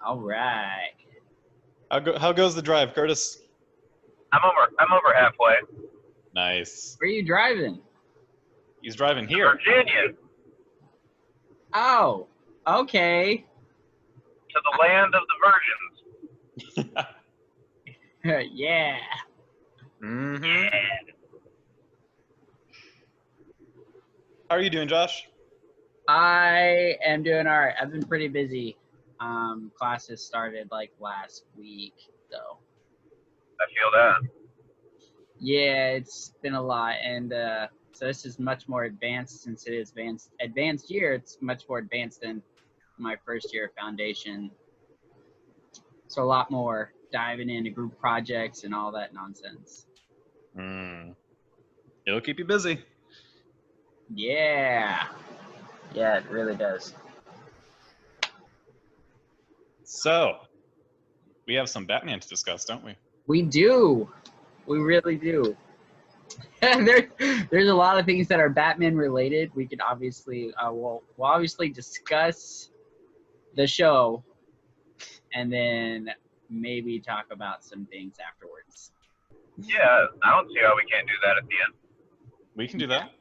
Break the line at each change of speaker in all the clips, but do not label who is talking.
All right.
How goes the drive, Curtis?
I'm over halfway.
Nice.
Where are you driving?
He's driving here.
Virginia,
Oh, okay.
to the land of the virgins.
Yeah.
Mm-hmm.
Yeah.
How are you doing, Josh?
I am doing all right. I've been pretty busy. Classes started like last week, though.
I feel that.
Yeah, it's been a lot, and so this is much more advanced since it is advanced year. It's much more advanced than my first year of foundation. So a lot more diving into group projects and all that nonsense.
It'll keep you busy.
Yeah. Yeah, it really does.
So, we have some Batman to discuss, don't we?
We do. We really do. There's a lot of things that are Batman related. We could obviously we'll obviously discuss the show and then maybe talk about some things afterwards.
Yeah, I don't see how we can't do that at the end.
We can do that.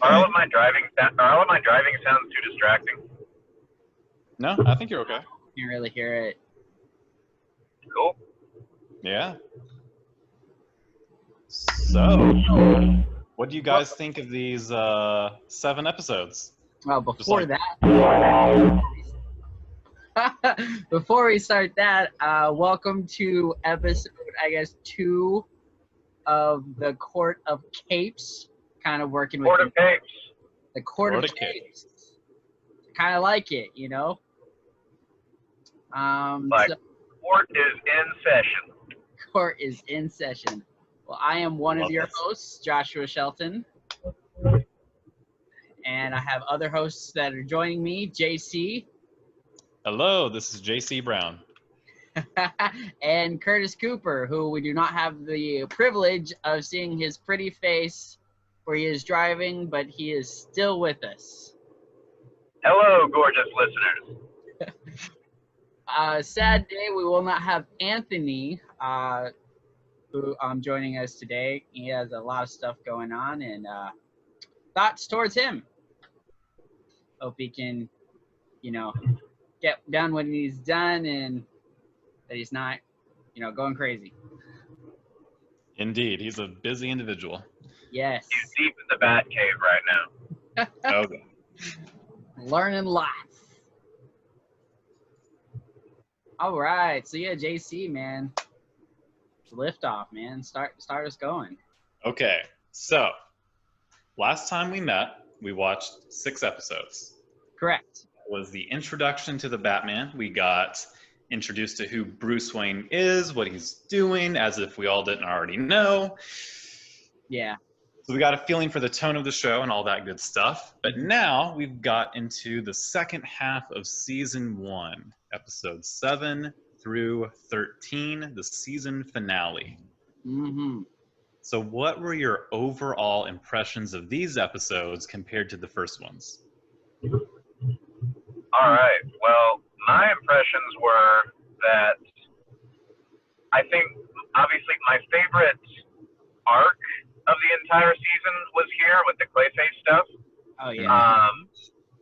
Are all of my driving sounds too distracting?
No, I think you're okay.
You can really hear it.
Cool.
Yeah. So, what do you guys think of these 7 episodes?
Well, before
like-
before we start that, welcome to episode, I guess, 2 of the Court of Capes. Kind of working with
Court of Capes.
the Court of Capes. Kind of like it, you know.
Like,
So
court is in session.
court is in session. Well, I am one of
Love
your
this.
hosts, Joshua Shelton, and I have other hosts that are joining me, JC.
Hello, this is JC Brown.
and Curtis Cooper, who we do not have the privilege of seeing his pretty face where he is driving, but he is still with us.
Hello, gorgeous listeners.
Sad day, we will not have Anthony, who joining us today. He has a lot of stuff going on, and thoughts towards him. Hope he can, get done what he's done, and that he's not, going crazy.
Indeed, he's a busy individual.
Yes.
He's deep in the bat cave right now.
Okay.
Learning lots. All right. So yeah, JC, man. Lift off, man. Start us going.
Okay. So, last time we met, we watched 6 episodes.
Correct.
It was the introduction to the Batman. We got introduced to who Bruce Wayne is, what he's doing, as if we all didn't already know.
Yeah.
So we got a feeling for the tone of the show and all that good stuff. But now we've got into the second half of season 1, episodes 7 through 13, the season finale.
Mm-hmm.
So what were your overall impressions of these episodes compared to the first ones?
All right. Well, my impressions were that I think, obviously, my favorite arc of the entire season was here with the Clayface stuff.
Oh yeah.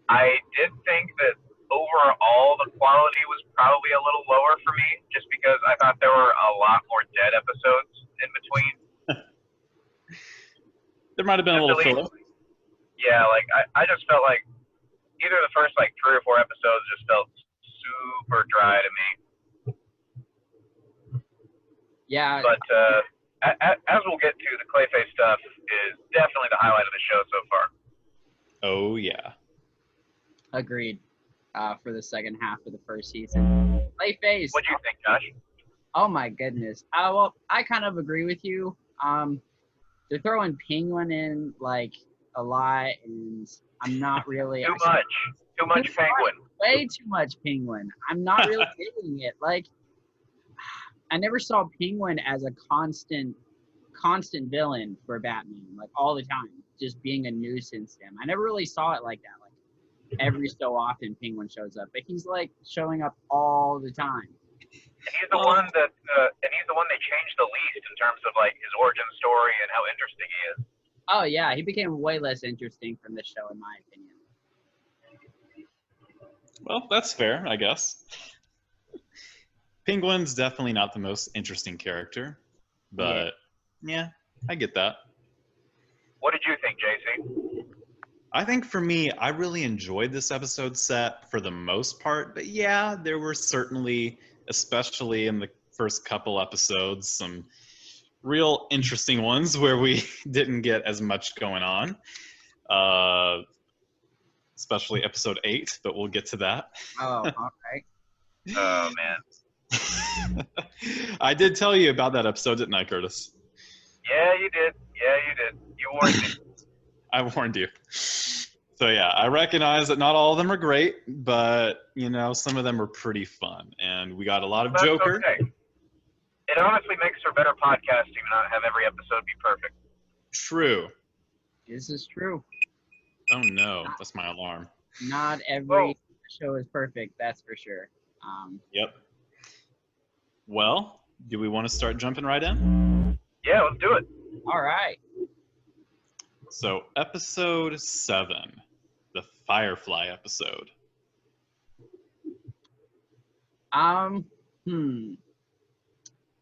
I did think that overall the quality was probably a little lower for me, just because I thought there were a lot more dead episodes in between.
There might have been a little filler.
Yeah, like I just felt like either the first like 3 or 4 episodes just felt super dry to me.
Yeah.
But as we'll get to, the Clayface stuff is definitely the highlight of the show so far.
Oh yeah.
Agreed. For the second half of the first season. Clayface.
What do you think, Josh?
Oh my goodness. Well, I kind of agree with you. They're throwing Penguin in like a lot, and I'm not really
Too much Penguin.
Way too much Penguin. I'm not really digging it. Like, I never saw Penguin as a constant villain for Batman, like all the time, just being a nuisance to him. I never really saw it like that. Like, every so often Penguin shows up, but he's like showing up all the time.
And he's the one they changed the least in terms of like his origin story and how interesting he is.
Oh yeah, he became way less interesting from this show, in my opinion.
Well, that's fair, I guess. Penguin's definitely not the most interesting character, but yeah, I get that.
What did you think, JC?
I think for me, I really enjoyed this episode set for the most part, but yeah, there were certainly, especially in the first couple episodes, some real interesting ones where we didn't get as much going on. Especially episode 8, but we'll get to that.
Oh, all right.
Oh man.
I did tell you about that episode, didn't I, Curtis?
Yeah, you did. You warned me.
I warned you. So yeah, I recognize that not all of them are great, but some of them are pretty fun, and we got a lot of
That's
Joker.
Okay. It honestly makes for better podcasting to not have every episode be perfect.
True.
This is true.
Oh no, that's my alarm.
Not every show is perfect, that's for sure.
Yep. Well, do we want to start jumping right in?
Yeah, let's do it.
All right.
So, episode 7, the Firefly episode.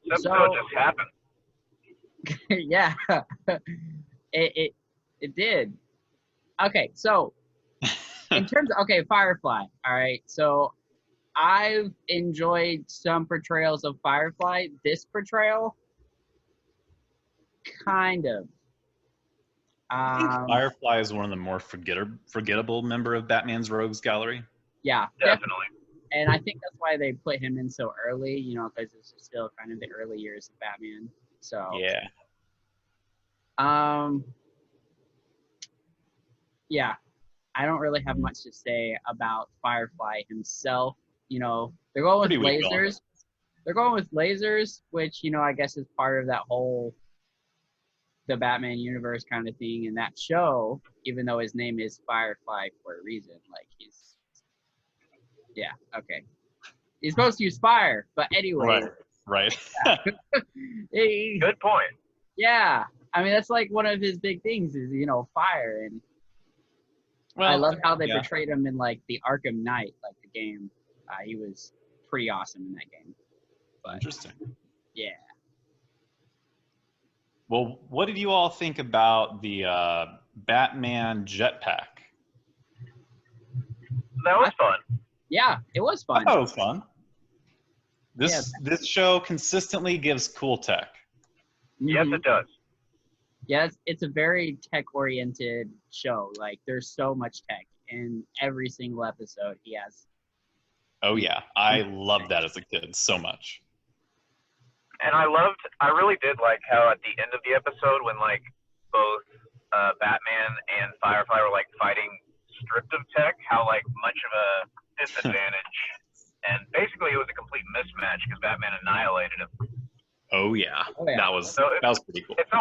This episode just happened.
Yeah, it did. Okay, so in terms of Firefly. All right, so I've enjoyed some portrayals of Firefly. This portrayal, kind of.
I think Firefly is one of the more forgettable member of Batman's Rogues Gallery.
Yeah,
definitely.
And I think that's why they put him in so early, because it's still kind of the early years of Batman. So
yeah.
Yeah, I don't really have much to say about Firefly himself. They're going with lasers. They're going with lasers, which, I guess is part of that whole the Batman universe kind of thing in that show, even though his name is Firefly for a reason. Like he's supposed to use fire, but anyway.
Right.
Good point.
Yeah. I mean, that's like one of his big things is, fire. And I love how they portrayed him in like the Arkham Knight, like the game. He was pretty awesome in that game. But,
interesting.
Yeah.
Well, what did you all think about the Batman jetpack?
That was fun.
Yeah, it was fun.
I thought it was fun. This show consistently gives cool tech.
Yes, it does.
Yes, it's a very tech-oriented show. Like, there's so much tech in every single episode he has.
Oh, yeah. I loved that as a kid so much.
And I really did like how at the end of the episode when, like, both Batman and Firefly were, like, fighting stripped of tech, how, like, much of a disadvantage. And basically it was a complete mismatch because Batman annihilated him.
Oh, yeah. That was pretty cool.
It's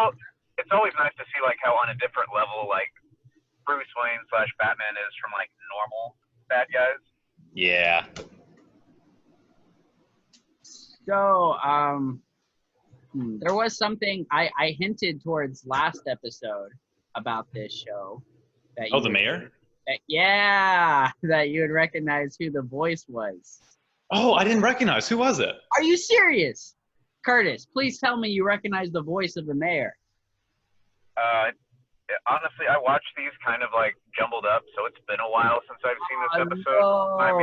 always nice to see, like, how on a different level, like, Bruce Wayne / Batman is from, like, normal bad guys.
Yeah.
So, there was something I hinted towards last episode about this show.
The mayor?
That you would recognize who the voice was.
Oh, I didn't recognize. Who was it?
Are you serious? Curtis, please tell me you recognize the voice of the mayor.
Honestly, I watch these kind of like jumbled up, so it's been a while since I've seen this episode.
No.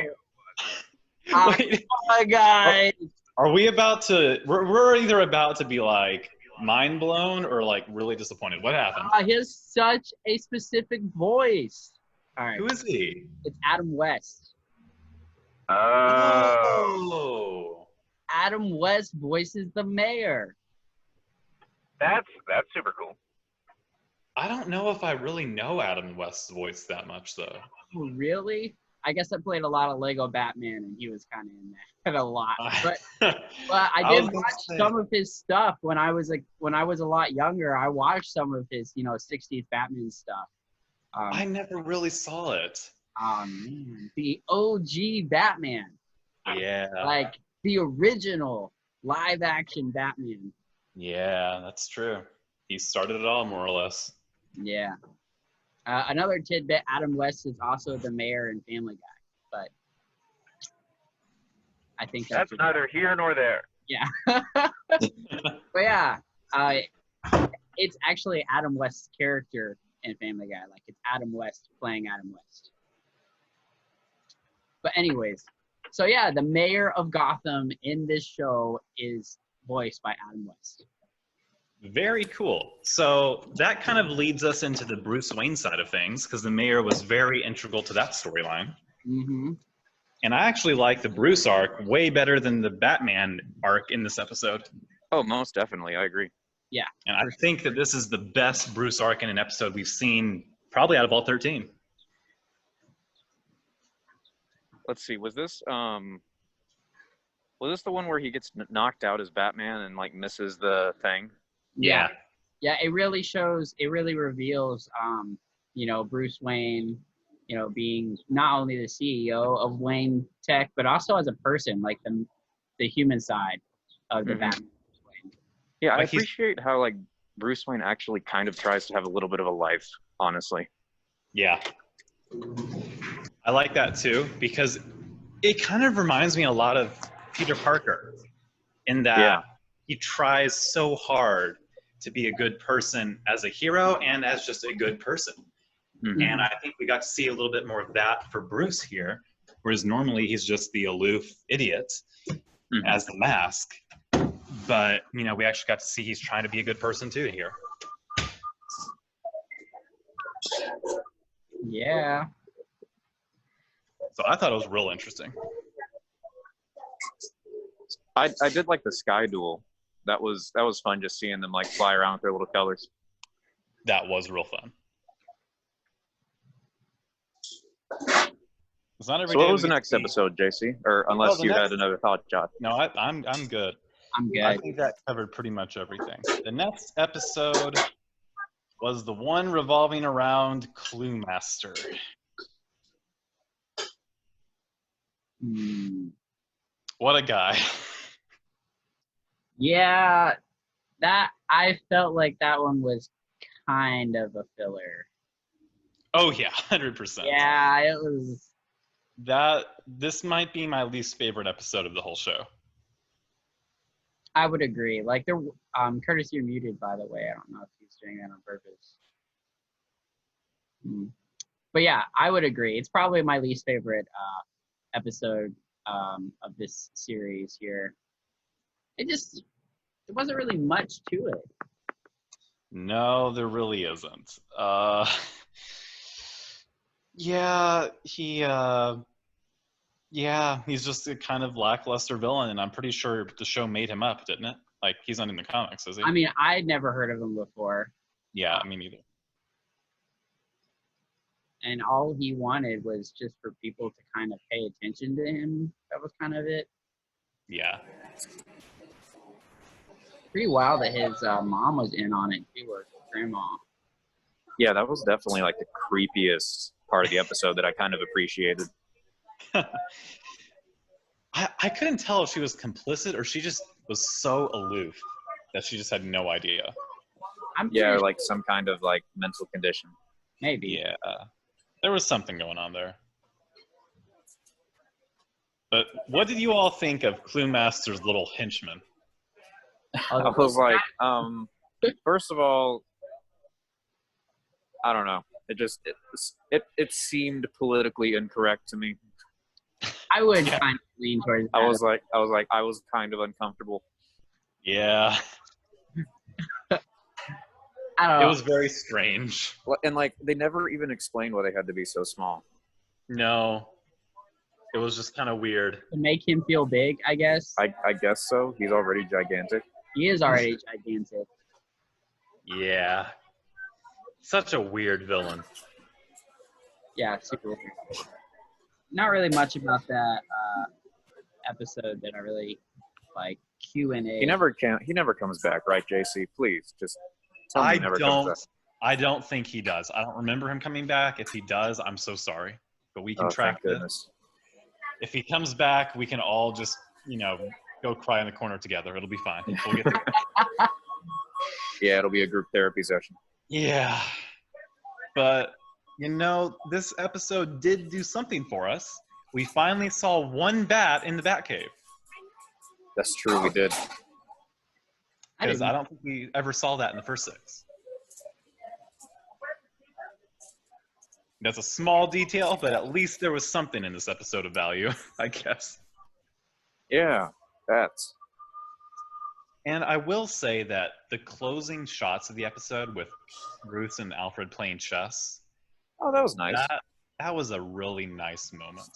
Wait.
Oh my God.
Are we about to? We're either about to be like mind blown or like really disappointed. What happened?
He has such a specific voice. All right.
Who is he?
It's Adam West.
Oh.
Adam West voices the mayor.
That's super cool.
I don't know if I really know Adam West's voice that much though.
Oh, really? I guess I played a lot of Lego Batman, and he was kind of in that a lot. But I did watch some of his stuff when I was a lot younger. I watched some of his 60s Batman stuff.
I never really saw it.
Oh man, the OG Batman,
Yeah.
like the original live action Batman.
Yeah, that's true. He started it all, more or less.
Yeah. Another tidbit: Adam West is also the mayor in Family Guy, but I think
That's neither here nor there.
yeah. But yeah, it's actually Adam West's character in Family Guy. Like it's Adam West playing Adam West. But anyways, so yeah, the mayor of Gotham in this show is voiced by Adam West.
Very cool. So that kind of leads us into the Bruce Wayne side of things, because the mayor was very integral to that storyline.
Mm-hmm.
And I actually like the Bruce arc way better than the Batman arc in this episode.
Oh, most definitely. I agree.
Yeah.
And I think that this is the best Bruce arc in an episode we've seen probably out of all 13.
Let's see. Was this the one where he gets knocked out as Batman and like misses the thing?
Yeah. Yeah, it really reveals Bruce Wayne, being not only the CEO of Wayne Tech, but also as a person, like the human side of the Batman.
Yeah, I
Like
appreciate how like Bruce Wayne actually kind of tries to have a little bit of a life, honestly.
Yeah. I like that too, because it kind of reminds me a lot of Peter Parker in that he tries so hard to be a good person as a hero and as just a good person.
Mm-hmm.
And I think we got to see a little bit more of that for Bruce here, whereas normally he's just the aloof idiot as the Mask. But, we actually got to see he's trying to be a good person too here.
Yeah.
So I thought it was real interesting.
I did like the Sky Duel. That was fun, just seeing them like fly around with their little colors.
That was real fun. It's not every
So
day
what was
we
the
get
next
to see-
episode, JC? Or unless you had another thought, Josh.
No, I'm good.
I'm good.
I think that covered pretty much everything. The next episode was the one revolving around Clue Master. What a guy.
Yeah, that I felt like that one was kind of a filler.
Oh yeah, 100%.
Yeah, it was.
This might be my least favorite episode of the whole show.
I would agree. Like Curtis, you're muted, by the way. I don't know if he's doing that on purpose. But yeah, I would agree. It's probably my least favorite episode of this series here. There wasn't really much to it.
No, there really isn't. He's just a kind of lackluster villain, and I'm pretty sure the show made him up, didn't it? Like, he's not in the comics, is he?
I mean, I'd never heard of him before.
Yeah, me neither.
And all he wanted was just for people to kind of pay attention to him. That was kind of it.
Yeah.
Pretty wild that his mom was in on it too, or grandma.
Yeah, that was definitely like the creepiest part of the episode that I kind of appreciated.
I couldn't tell if she was complicit or she just was so aloof that she just had no idea.
Or like some kind of like mental condition.
Maybe.
Yeah. There was something going on there. But what did you all think of Clue Master's little henchman?
I was like, first of all, I don't know. It seemed politically incorrect to me.
I would kind of lean towards that.
I was kind of uncomfortable.
Yeah.
I don't know.
It was very strange.
And like they never even explained why they had to be so small.
No. It was just kind of weird.
To make him feel big, I guess.
I guess so. He's already gigantic.
He is already gigantic.
Yeah. Such a weird villain.
Yeah, super weird. Not really much about that episode that I really like. Q&A.
He never comes back, right, JC? Please, just tell me
I don't think he does. I don't remember him coming back. If he does, I'm so sorry. but we can
Oh,
track
thank
this.
goodness.
If he comes back, we can all just, go cry in the corner together. It'll be fine. We'll get through it.
Yeah, it'll be a group therapy session.
Yeah. But, this episode did do something for us. We finally saw one bat in the Batcave.
That's true, we did.
Because I don't think we ever saw that in the first 6. That's a small detail, but at least there was something in this episode of value, I guess.
Yeah, bats.
And I will say that the closing shots of the episode with Bruce and Alfred playing chess,
Oh, that was nice.
that was a really nice moment.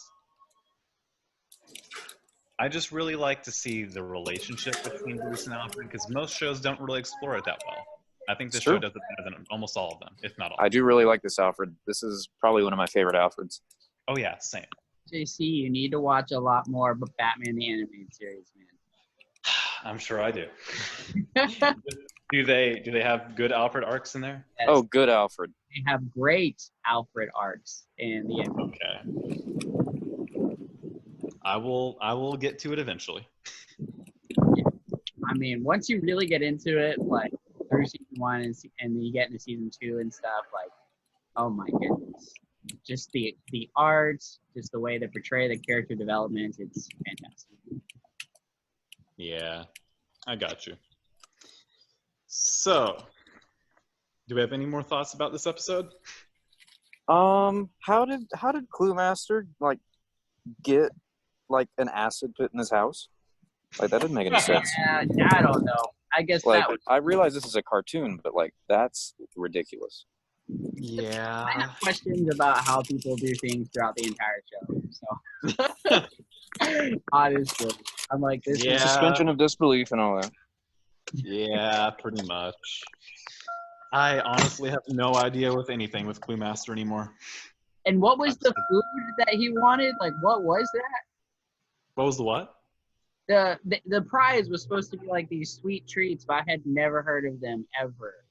I just really like to see the relationship between Bruce and Alfred, because most shows don't really explore it that well. I think this show does it better than almost all of them, if not all.
I do really like this Alfred. This is probably one of my favorite Alfreds.
Oh yeah, same.
JC, you need to watch a lot more of Batman the Animated Series, man.
I'm sure I do. Do they have good Alfred arcs in there?
Yes,
Oh, good Alfred.
they have great Alfred arcs in the end.
Okay. I will get to it eventually.
I mean, once you really get into it, like through season 1 and then you get into season 2 and stuff, like, oh my goodness, just the art, just the way they portray the character development, it's fantastic.
Yeah, I got you. So, do we have any more thoughts about this episode?
How did Cluemaster get an acid pit in his house? That didn't make any sense.
Yeah, I don't know. I guess that was
I realize this is a cartoon, but that's ridiculous.
Yeah.
I have questions about how people do things throughout the entire show. So honestly, I'm like, this is
Suspension of disbelief and all that.
Yeah, pretty much. I honestly have no idea with anything with Cluemaster anymore.
And what was the food that he wanted? Like, what was that?
What was the what?
The prize was supposed to be like these sweet treats, but I had never heard of them ever.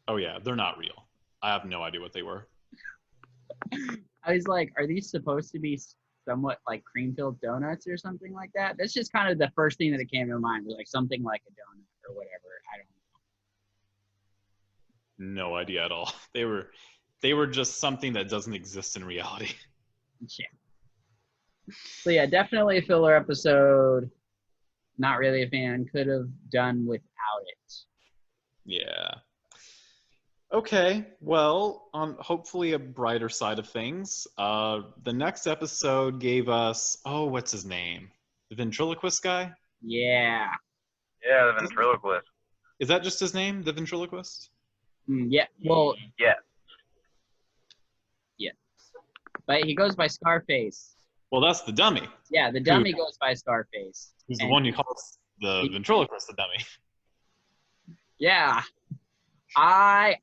Oh yeah, they're not real. I have no idea what they were.
I was like, are these supposed to be somewhat like cream-filled donuts or something like that? That's just kind of the first thing that came to mind, was like something like a donut or whatever. I don't know.
No idea at all. They were just something that doesn't exist in reality.
Yeah. So yeah, definitely a filler episode. Not really a fan. Could have done without it.
Yeah. Okay, well, on hopefully a brighter side of things, the next episode gave us, what's his name? The ventriloquist guy?
Yeah.
Yeah, the ventriloquist.
Is that just his name, the ventriloquist?
Yeah. Well,
Yeah.
yeah. But he goes by Scarface.
Well, that's the dummy.
Yeah, the dummy goes by Scarface.
Who's the one who calls the ventriloquist the dummy.
Yeah. I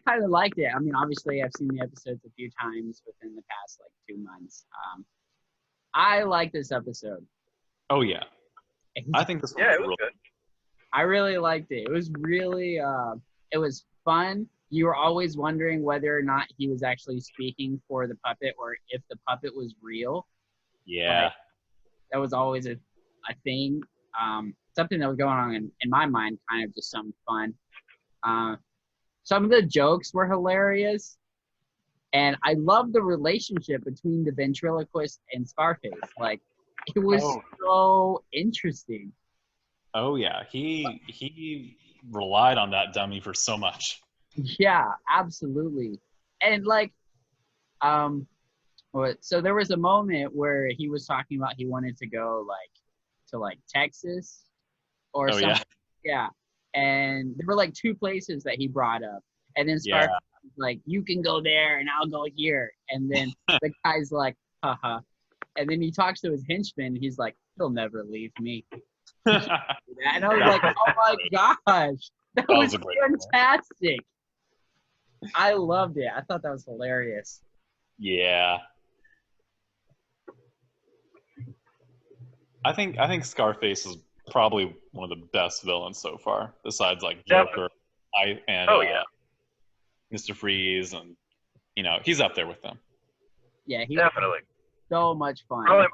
kind of liked it. I mean, obviously, I've seen the episodes a few times within the past 2 months. I like this episode.
Oh yeah, I think this.
Yeah, it was good.
I really liked it. It was really, it was fun. You were always wondering whether or not he was actually speaking for the puppet or if the puppet was real.
Yeah.
That was always a thing. Something that was going on in my mind, kind of just some fun. Some of the jokes were hilarious, and I love the relationship between the ventriloquist and Scarface. It was so interesting.
Oh yeah, he relied on that dummy for so much.
Yeah, absolutely. And so there was a moment where he was talking about he wanted to go to Texas or something.
Yeah.
Yeah. And there were 2 places that he brought up. And then Scarface was like, you can go there and I'll go here. And then the guy's like, haha. And then he talks to his henchman. And he's like, he'll never leave me. And I was like, oh my gosh. That was
a great
fantastic. I loved it. I thought that was hilarious.
Yeah. I think Scarface is probably one of the best villains so far, besides Joker, and
Oh yeah.
Mr. Freeze, and he's up there with them.
Yeah, he was
Definitely.
so much fun.
Probably,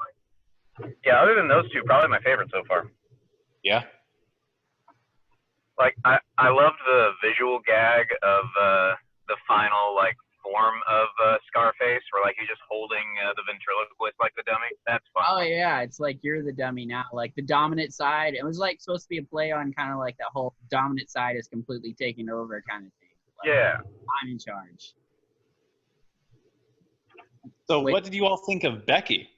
yeah, other than those two, probably my favorite so far.
Yeah.
Like, I loved the visual gag of the final, like, form of Scarface, where, like, he's just holding the ventriloquist like the dummy. That's fun.
Oh yeah, it's like you're the dummy now. Like the dominant side, it was like supposed to be a play on kind of like that whole dominant side is completely taken over kind of thing. Like,
Yeah.
I'm in charge.
So
Wait.
what did you all think of Becky?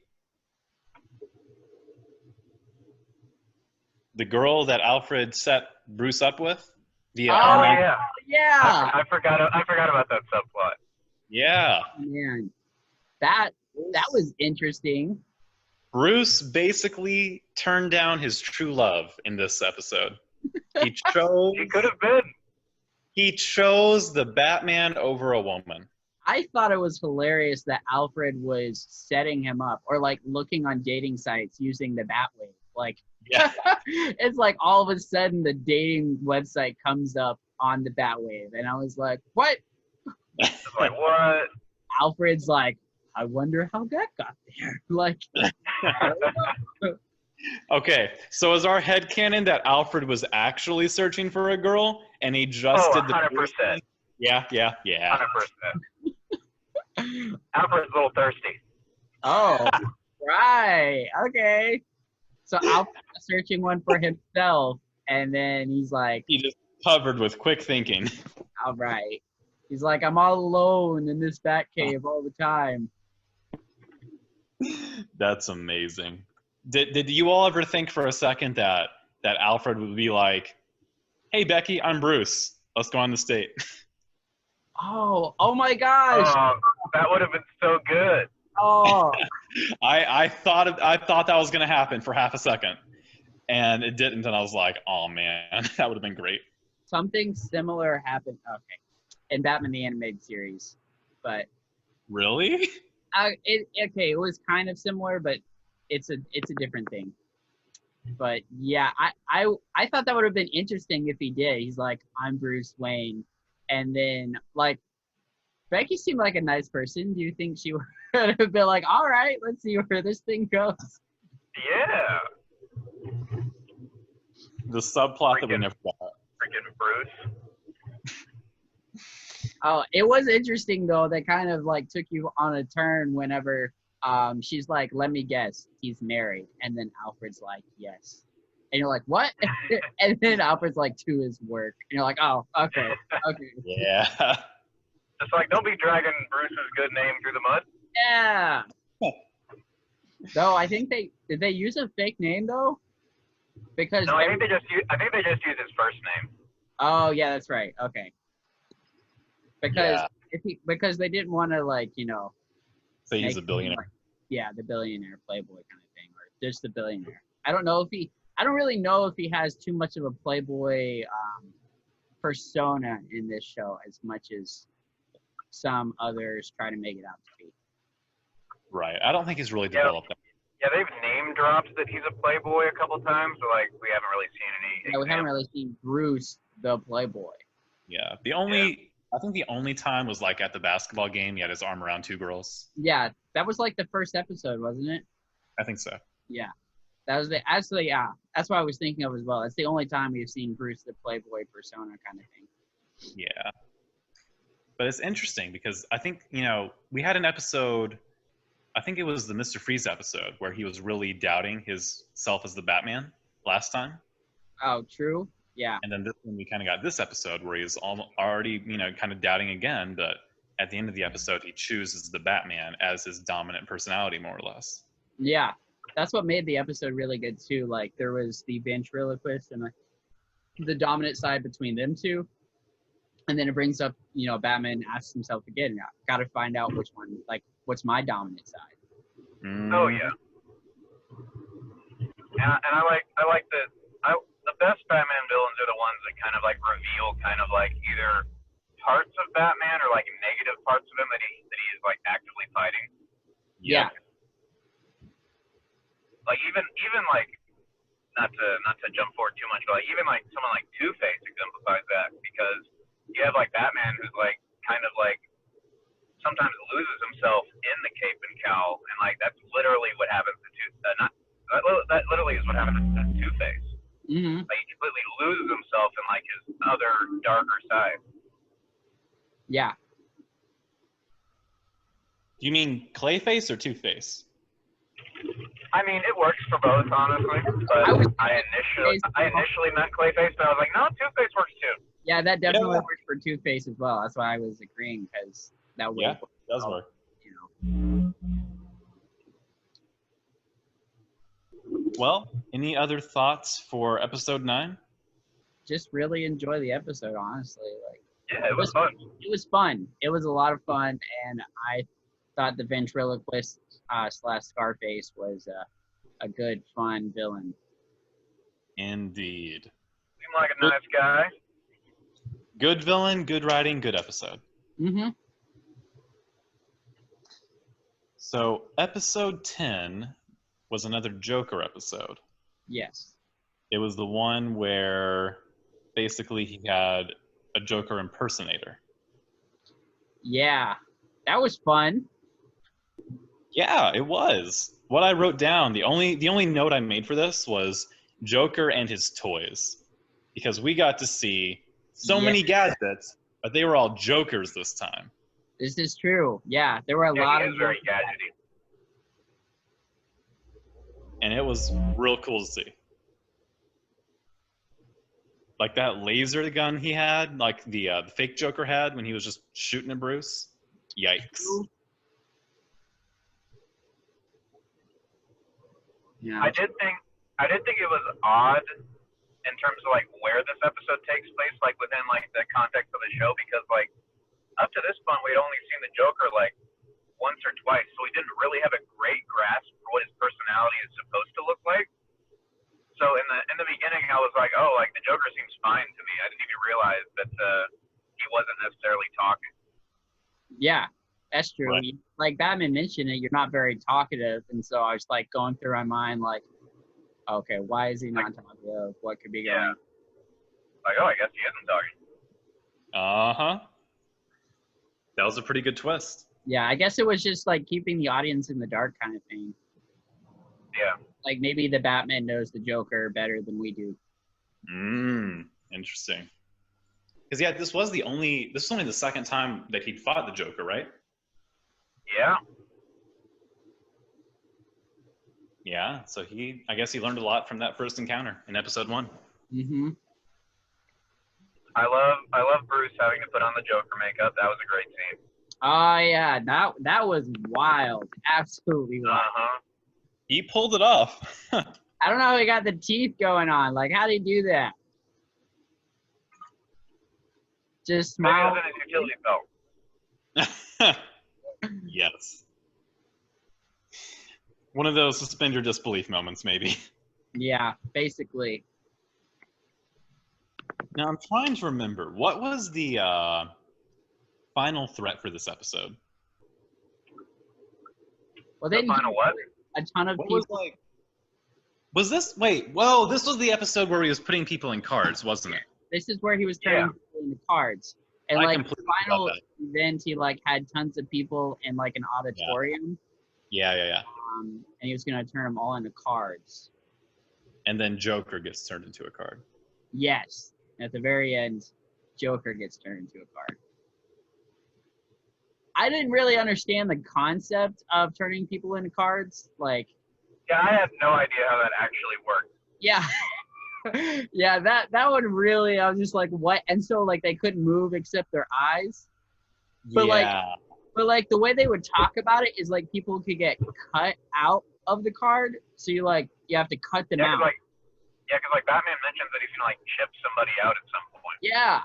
The girl that Alfred set Bruce up with? Via
Oh,
online?
yeah.
Yeah.
I forgot about that subplot.
Yeah.
Man, that was interesting.
Bruce basically turned down his true love in this episode. He
He could have been.
the Batman over a woman.
I thought it was hilarious that Alfred was setting him up or like looking on dating sites using the Batwave. Like,
Yeah.
it's like all of a sudden the dating website comes up on the Batwave. And I was like, what?
It's like, what?
Alfred's like, I wonder how that got there. Like,
Okay, so is our headcanon that Alfred was actually searching for a girl and he just did the
100%.
Yeah.
100%. Alfred's a little thirsty.
oh, right. Okay. So Alfred's searching one for himself. And then he's like,
He just covered with quick thinking.
all right. He's like, I'm all alone in this bat cave all the time.
That's amazing. Did you all ever think for a second that Alfred would be like, "Hey Becky, I'm Bruce. Let's go on this date."
Oh my gosh.
Oh, that would have been so good.
Oh,
I thought that was gonna happen for half a second, and it didn't, and I was like, "Oh man, that would have been great."
something similar happened. Okay, in Batman the Animated Series, but
Really?
it was kind of similar, but it's a different thing. But yeah, I thought that would have been interesting if he did. He's like, I'm Bruce Wayne, and then like Becky seemed like a nice person. Do you think she would have been like, all right, let's see where this thing goes?
Yeah.
The subplot that we never got.
Freaking Bruce.
Oh, it was interesting though. That kind of like took you on a turn whenever she's like, let me guess, he's married, and then Alfred's like, yes, and you're like, what? And then Alfred's like, to his work, and you're like, oh, okay.
Yeah.
It's like, don't be dragging Bruce's good name through the mud.
Yeah. Though I think did they use a fake name though? Because
No, I think they just use his first name.
oh yeah, that's right. Okay. Because
Yeah.
because they didn't want to like
So he's
make
a billionaire.
him, yeah, the billionaire playboy kind of thing, or just the billionaire. I don't really know if he has too much of a playboy persona in this show as much as some others try to make it out to be.
Right. I don't think he's really developed that.
Yeah, they've name dropped that he's a playboy a couple times, but like we haven't really seen any.
Yeah, we haven't really seen Bruce the playboy.
Yeah. I think the only time was like at the basketball game. He had his arm around two girls.
Yeah, that was like the first episode, wasn't it?
I think so.
Yeah, that was that's what I was thinking of as well. That's the only time we've seen Bruce the playboy persona kind of thing.
Yeah. But it's interesting because I think, we had an episode, I think it was the Mr. Freeze episode, where he was really doubting his self as the Batman last time.
Oh, true. Yeah.
And then this one, we kind of got this episode where he's already, kind of doubting again, but at the end of the episode, he chooses the Batman as his dominant personality, more or less.
Yeah, that's what made the episode really good too. Like there was the ventriloquist and the dominant side between them two, and then it brings up, Batman asks himself again, got to find out which one, like, what's my dominant side?
Oh yeah. And I like that. The best Batman villains are the ones that kind of like reveal kind of like either parts of Batman or like negative parts of him that he is like actively fighting.
Yeah.
Like even like not to jump forward too much, but like even like someone like Two-Face exemplifies that, because you have like Batman who's like kind of like sometimes loses himself in the cape and cowl, and like that's literally what happens to that literally is what happens to Two-Face.
Mm-hmm.
Like he completely loses himself in like his other darker side.
Yeah.
You mean Clayface or Two-Face?
I mean, it works for both, honestly. But I initially meant Clayface, but I was like, no, Two-Face works too.
Yeah, that definitely
Yeah.
works for Two-Face as well. That's why I was agreeing, because that would,
Yeah, it does work.
you know.
Well, any other thoughts for episode 9?
Just really enjoy the episode, honestly. Like,
Yeah, it was fun.
It was fun. It was a lot of fun, and I thought the ventriloquist slash Scarface was a good, fun villain.
Indeed.
Seemed like a nice guy.
Good villain, good writing, good episode.
Mm-hmm.
So episode 10 was another Joker episode.
Yes.
It was the one where basically he had a Joker impersonator.
Yeah, that was fun.
Yeah, it was. What I wrote down, the only note I made for this was Joker and his toys. Because we got to see so many gadgets, but they were all Jokers this time.
This is true. Yeah, there were a lot
he
of
is very gadgety.
And it was real cool to see. Like that laser gun he had, like the fake Joker had when he was just shooting at Bruce. Yikes.
Yeah.
I did think it was odd in terms of like where this episode takes place, like within like the context of the show, because like up to this point we'd only seen the Joker like once or twice, so we didn't really have a great grasp for what his personality is supposed to look like. So in the beginning I was like, oh, like the Joker seems fine to me. I didn't even realize that he wasn't necessarily talking.
Yeah, that's true.
Right.
Like Batman mentioned it, you're not very talkative, and so I was like going through my mind like, okay, why is he not talkative? What could be going on?
Like, oh, I guess he isn't talking.
Uh-huh. That was a pretty good twist.
Yeah, I guess it was just like keeping the audience in the dark kind of thing.
Yeah.
Like maybe the Batman knows the Joker better than we do.
Interesting. Because yeah, this was only the second time that he'd fought the Joker, right?
Yeah.
Yeah, so I guess he learned a lot from that first encounter in episode 1.
Mm-hmm.
I love Bruce having to put on the Joker makeup. That was a great scene.
Oh yeah, that was wild. Absolutely wild.
Uh-huh.
He pulled it off.
I don't know how he got the teeth going on. Like, how did he do that? Just
Maybe it
smile.
was in his utility belt.
Yes. One of those suspend your disbelief moments, maybe.
Yeah, basically.
Now, I'm trying to remember. What was the final threat for this episode?
Well,
The
then
final what?
a ton of
What
people.
was like... Was this... Wait, well, this was the episode where he was putting people in cards, wasn't it?
This is where he was turning people into cards. And
I
like the
completely
final
forgot
event, he like had tons of people in like an auditorium.
Yeah.
And he was gonna turn them all into cards.
And then Joker gets turned into a card.
Yes. At the very end, Joker gets turned into a card. I didn't really understand the concept of turning people into cards. Like,
Yeah, I had no idea how that actually worked.
yeah. Yeah, that one really, I was just like, what? And so like they couldn't move except their eyes. But like the way they would talk about it is like people could get cut out of the card. So you have to cut them out.
Because like Batman mentions that he's gonna like chip somebody out at some point.
Yeah.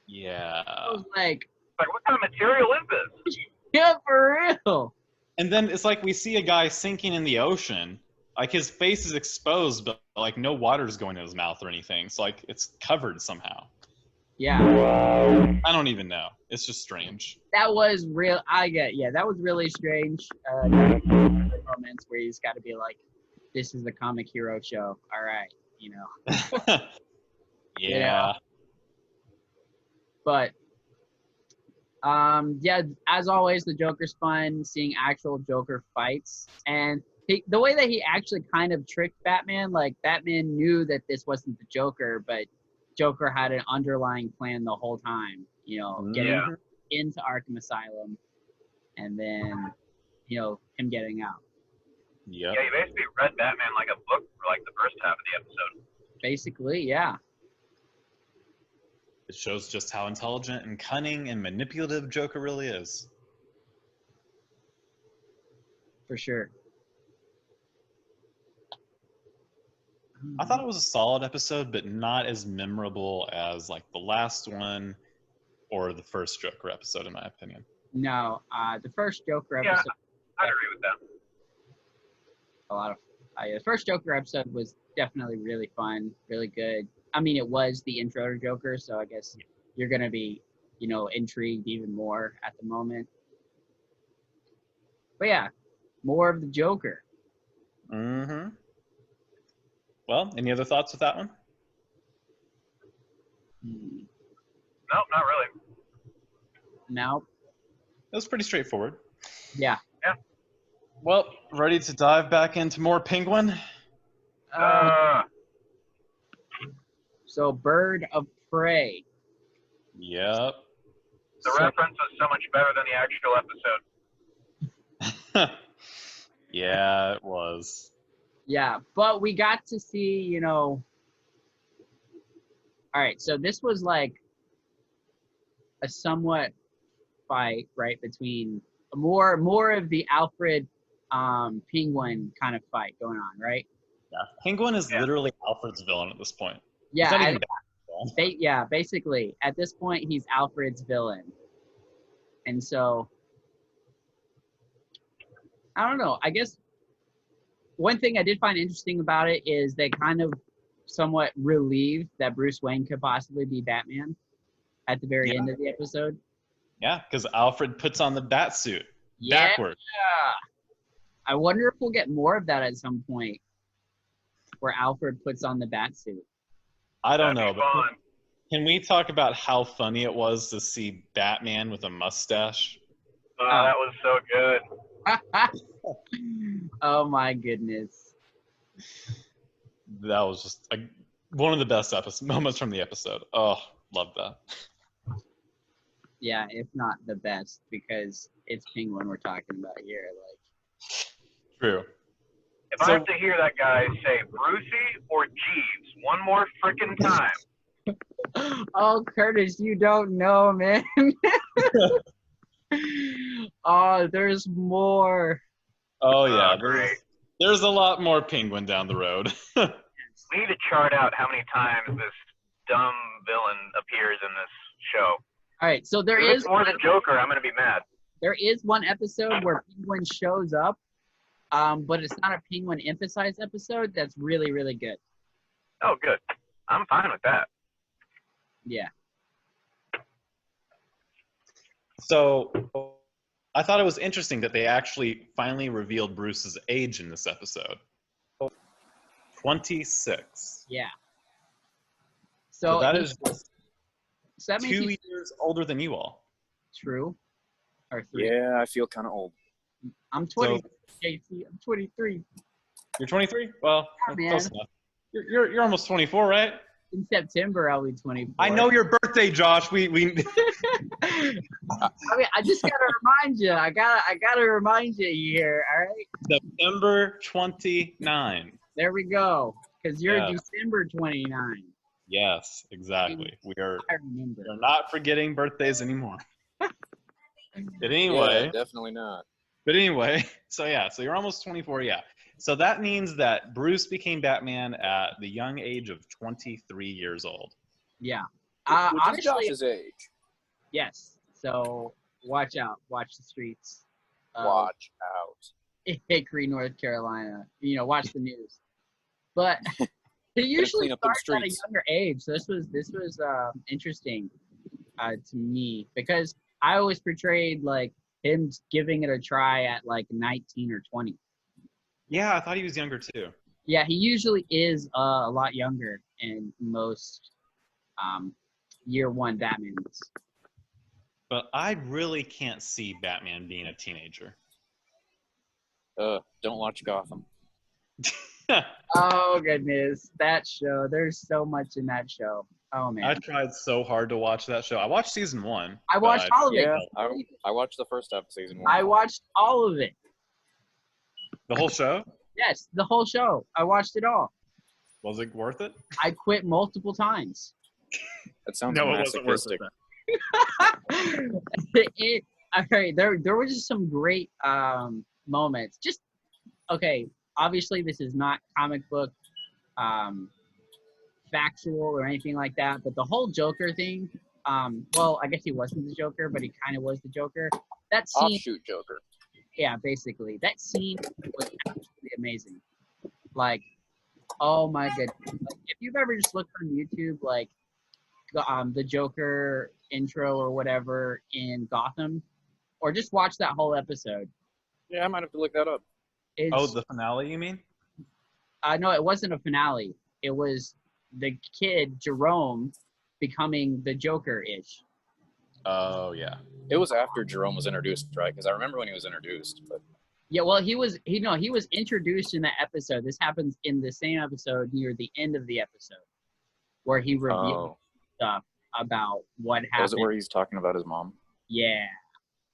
Yeah.
I was like,
What kind of material is this?
yeah, for real.
And then it's like we see a guy sinking in the ocean. Like his face is exposed, but like no water's going in his mouth or anything. So like it's covered somehow.
Yeah.
I don't even know. It's just strange.
That was real. That was really strange. Moments where he's got to be like, this is the comic hero show. All right, you know.
Yeah.
But Yeah, as always, the Joker's fun. Seeing actual Joker fights, and the way that he actually kind of tricked Batman, like Batman knew that this wasn't the Joker, but Joker had an underlying plan the whole time. You know, getting
Yeah.
into Arkham Asylum, and then him getting out.
Yep.
Yeah, you basically read Batman like a book for like the first half of the episode.
Basically, yeah,
It shows just how intelligent and cunning and manipulative Joker really is.
for sure.
I thought it was a solid episode, but not as memorable as like the last one or the first Joker episode, in my opinion.
No, the first Joker
Yeah,
episode,
I'd agree with that.
a lot of the first Joker episode was definitely really fun, really good. I mean, it was the intro to Joker, so I guess you're gonna be, intrigued even more at the moment. But yeah, more of the Joker.
Mm-hmm. Well, any other thoughts with that one?
Nope, not really.
Now,
It was pretty straightforward.
yeah.
Well, ready to dive back into more Penguin?
So Bird of Prey.
Yep.
The
So-
reference was so much better than the actual episode.
Yeah, it was.
Yeah, but we got to see, all right, so this was like a somewhat fight, right, between more of the Alfred Penguin kind of fight going on, right?
Yeah. Penguin is literally Alfred's villain at this point.
Yeah,
He's not
at-
even Batman.
yeah, basically, at this point, he's Alfred's villain. And so, I don't know. I guess one thing I did find interesting about it is they kind of somewhat relieved that Bruce Wayne could possibly be Batman at the very end of the episode.
Yeah, because Alfred puts on the bat suit
Yeah.
backwards.
I wonder if we'll get more of that at some point where Alfred puts on the bat suit.
I don't
That'd
know,
be
but
fun.
can we talk about how funny it was to see Batman with a mustache?
That was so good.
Oh my goodness.
That was just one of the best moments from the episode. Oh, love that.
Yeah, if not the best, because it's Penguin we're talking about here.
True.
If I have to hear that guy say Brucey or Jeeves one more freaking time,
Oh, Curtis, you don't know, man. Oh, there's more.
Oh yeah,
great.
there's a lot more Penguin down the road.
We need to chart out how many times this dumb villain appears in this show.
All right, so
If it's more than Joker, I'm going to be mad.
there is one episode where Penguin shows up, but it's not a Penguin emphasized episode. That's really, really good.
Oh, good. I'm fine with that.
Yeah.
So I thought it was interesting that they actually finally revealed Bruce's age in this episode. 26.
Yeah.
So that
he's-
is just
so that means
2
he's
years older than you all.
true. Or 3.
Yeah, I feel kind of old.
I'm 20. JC, I'm 23.
You're 23? Well,
Yeah,
that's
man.
close enough. You're almost 24, right?
In September, I'll be 24.
I know your birthday, Josh. We
I mean, I just gotta remind you. I gotta remind you here. All right.
September 29.
There we go. Because you're
Yeah.
December 29.
Yes, exactly. We are
I remember.
we're not forgetting birthdays anymore. But anyway,
Yeah, definitely not.
so you're almost 24, yeah. So that means that Bruce became Batman at the young age of 23 years old.
Yeah.
Which is
Honestly,
Josh's age.
yes. So watch out. Watch the streets.
Watch out.
Hickory, North Carolina. Watch the news. But he usually
clean up them
starts at a
streets.
younger age. So this was interesting to me because I always portrayed like him giving it a try at like 19 or 20.
Yeah, I thought he was younger too.
Yeah, he usually is a lot younger in most year one Batmans.
but I really can't see Batman being a teenager.
Don't watch Gotham.
Oh goodness, that show. There's so much in that show. Oh
I
man,
tried so hard to watch that show. I watched season 1.
I watched all of it.
Yeah, I watched the first half of season 1.
I watched all of it.
The whole show?
Yes, the whole show. I watched it all.
Was it worth it?
I quit multiple times.
That sounds
No, it wasn't worth
masochistic.
it.
Okay, there were just some great moments. Just okay. Obviously, this is not comic book factual or anything like that. But the whole Joker thing. Well, I guess he wasn't the Joker, but he kind of was the Joker. That scene.
Offshoot Joker.
Yeah, basically, that scene was absolutely amazing. Like, oh my goodness! Like, if you've ever just looked on YouTube, like the Joker intro or whatever in Gotham, or just watch that whole episode.
Yeah, I might have to look that up.
It's,
Oh, the finale, you mean?
no, it wasn't a finale. It was the kid Jerome becoming the Joker-ish.
Oh, yeah.
It was after Jerome was introduced, right? Because I remember when he was introduced. But
Yeah, well, he was introduced in that episode. This happens in the same episode near the end of the episode, where he revealed stuff about what happened.
Was it where he's talking about his mom?
Yeah.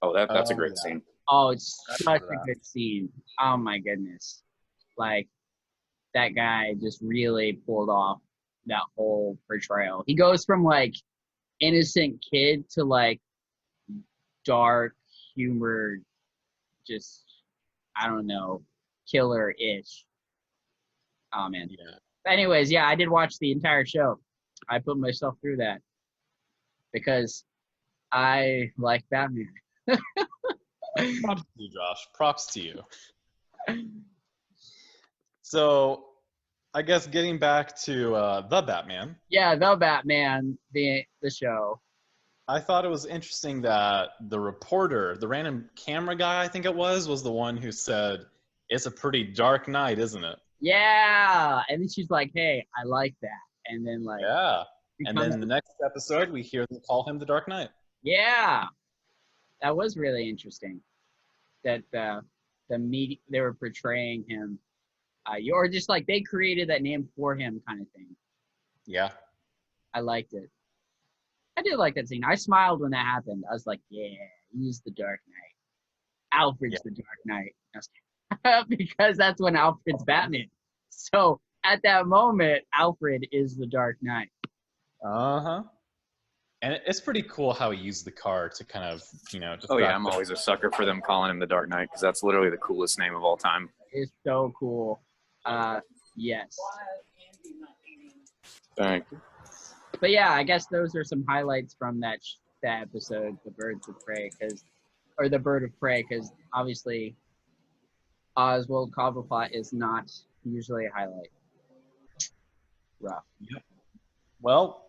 Oh, that's a
Oh,
great
yeah.
scene.
Oh, it's
That's
such
right.
a good scene. Oh my goodness. Like, that guy just really pulled off that whole portrayal. He goes from like innocent kid to like dark, humored, just, I don't know, killer-ish. Oh man.
Yeah.
Anyways, yeah, I did watch the entire show. I put myself through that because I like Batman.
Props to you, Josh. Props to you. So, I guess getting back to the Batman,
Yeah, the Batman, the show.
I thought it was interesting that the reporter, the random camera guy, I think it was the one who said, "It's a pretty dark night, isn't it?"
Yeah, and then she's like, "Hey, I like that," and then like,
Yeah. And
becomes-
then the next episode, we hear them call him the Dark Knight.
yeah, that was really interesting. That the media they were portraying him, or just like they created that name for him, kind of thing.
Yeah.
I liked it. I did like that scene. I smiled when that happened. I was like, "Yeah, he's the Dark Knight. Alfred's the Dark Knight." Because that's when Alfred's Batman. So at that moment, Alfred is the Dark Knight.
Uh-huh. And it's pretty cool how he used the car to kind of,
Oh yeah, I'm always a sucker for them calling him the Dark Knight because that's literally the coolest name of all time.
It's so cool. Yes.
Thank you.
But yeah, I guess those are some highlights from that episode, the Birds of Prey, the Bird of Prey, because obviously Oswald Cobblepot is not usually a highlight. Rough.
Well,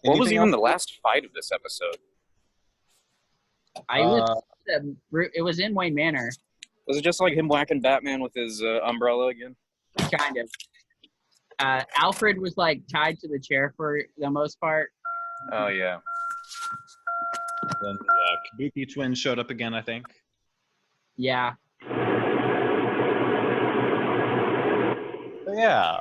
What was
anything
even
else?
the last fight of this episode?
It was in Wayne Manor,
Was it just like him whacking Batman with his umbrella again?
kind of. Alfred was like tied to the chair for the most part.
Oh yeah.
Then the Kabuki twins showed up again, I think.
Yeah.
But yeah,